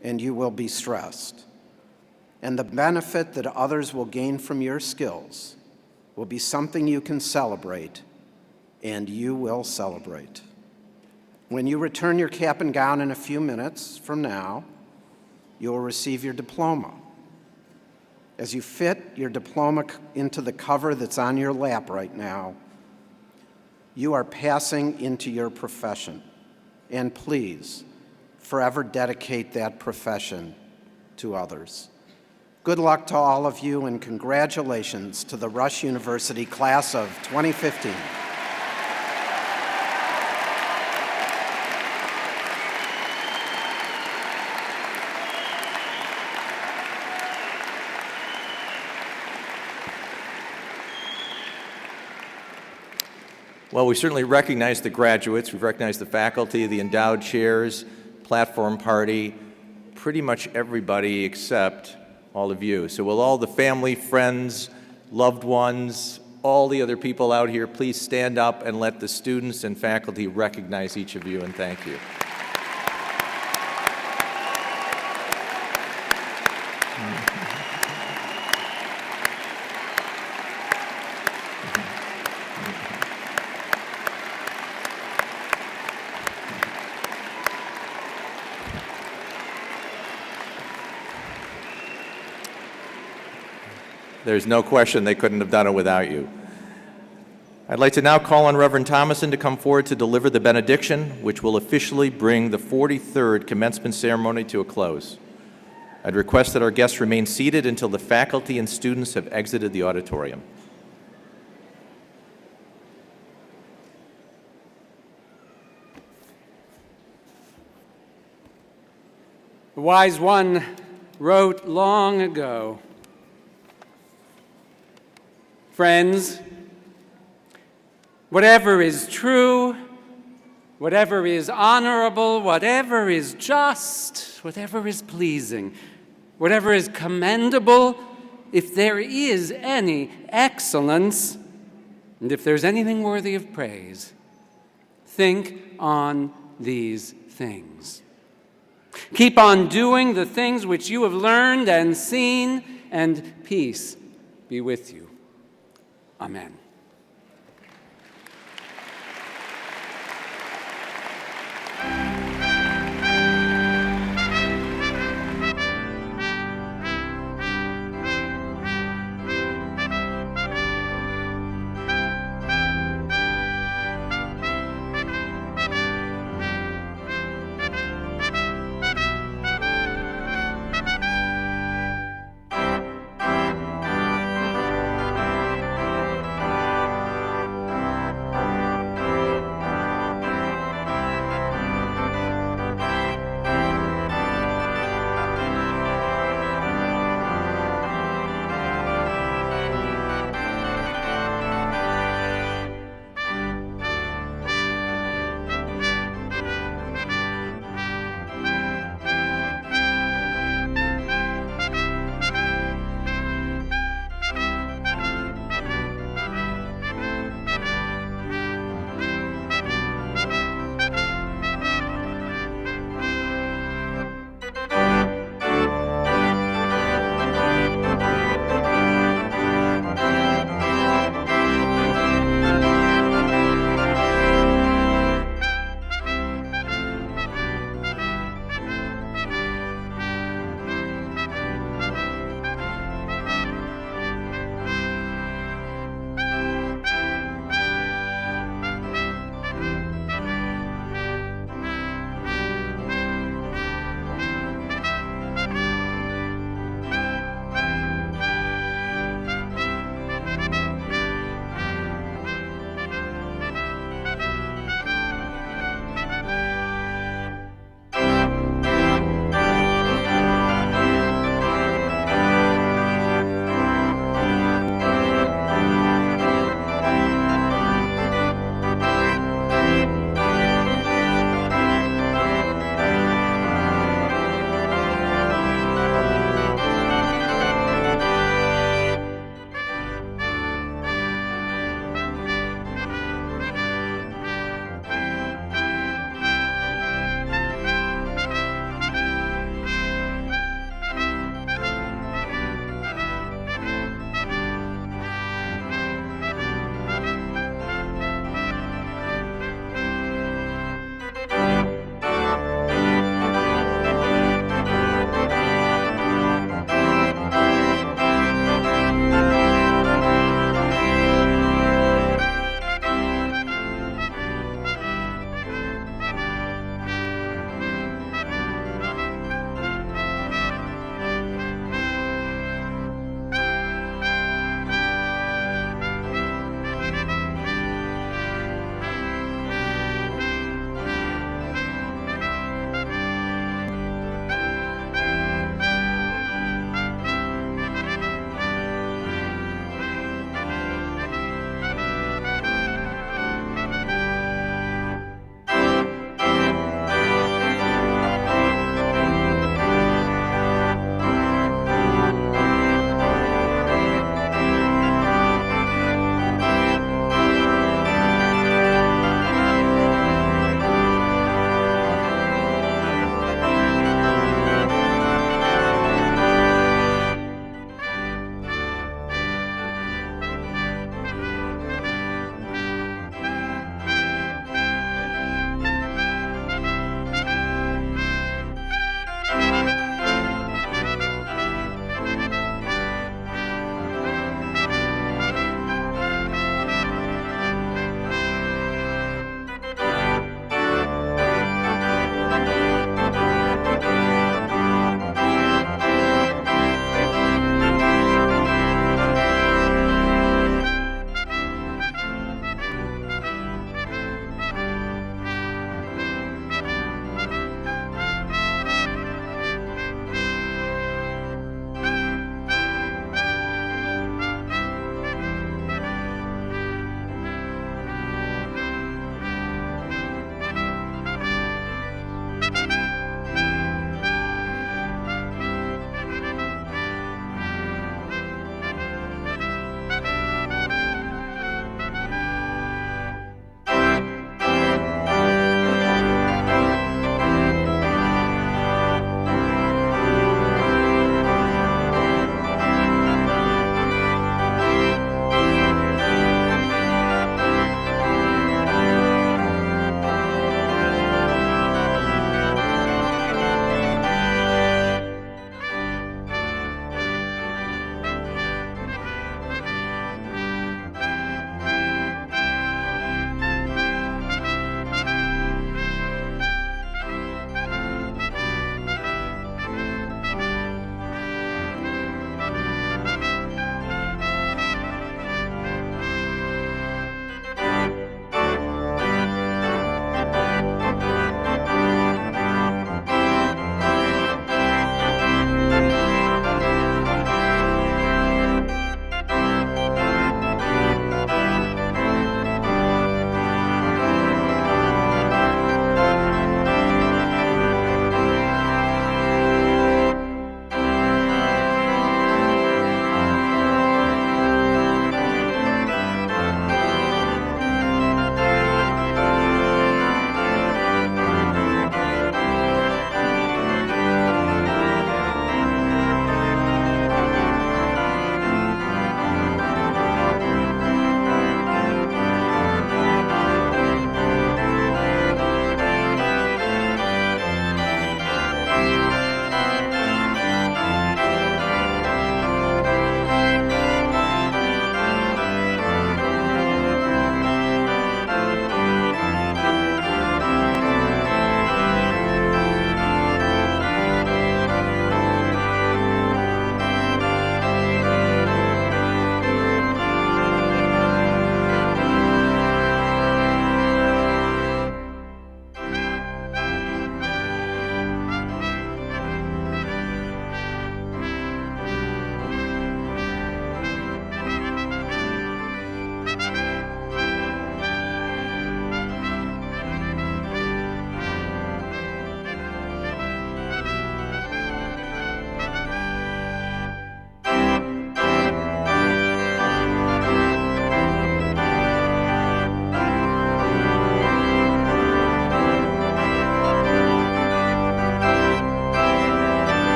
and you will be stressed. And the benefit that others will gain from your skills will be something you can celebrate, and you will celebrate. When you return your cap and gown in a few minutes from now, you will receive your diploma. As you fit your diploma into the cover that's on your lap right now, you are passing into your profession. And please, forever dedicate that profession to others. Good luck to all of you, and congratulations to the Rush University class of 2015. Well, we certainly recognize the graduates. We've recognized the faculty, the endowed chairs, platform party, pretty much everybody except all of you. So will all the family, friends, loved ones, all the other people out here, please stand up and let the students and faculty recognize each of you, and thank you. There's no question they couldn't have done it without you. I'd like to now call on Reverend Thomason to come forward to deliver the benediction, which will officially bring the 43rd commencement ceremony to a close. I'd request that our guests remain seated until the faculty and students have exited the auditorium. A wise one wrote long ago, "Friends, whatever is true, whatever is honorable, whatever is just, whatever is pleasing, whatever is commendable, if there is any excellence, and if there's anything worthy of praise, think on these things. Keep on doing the things which you have learned and seen, and peace be with you. Amen."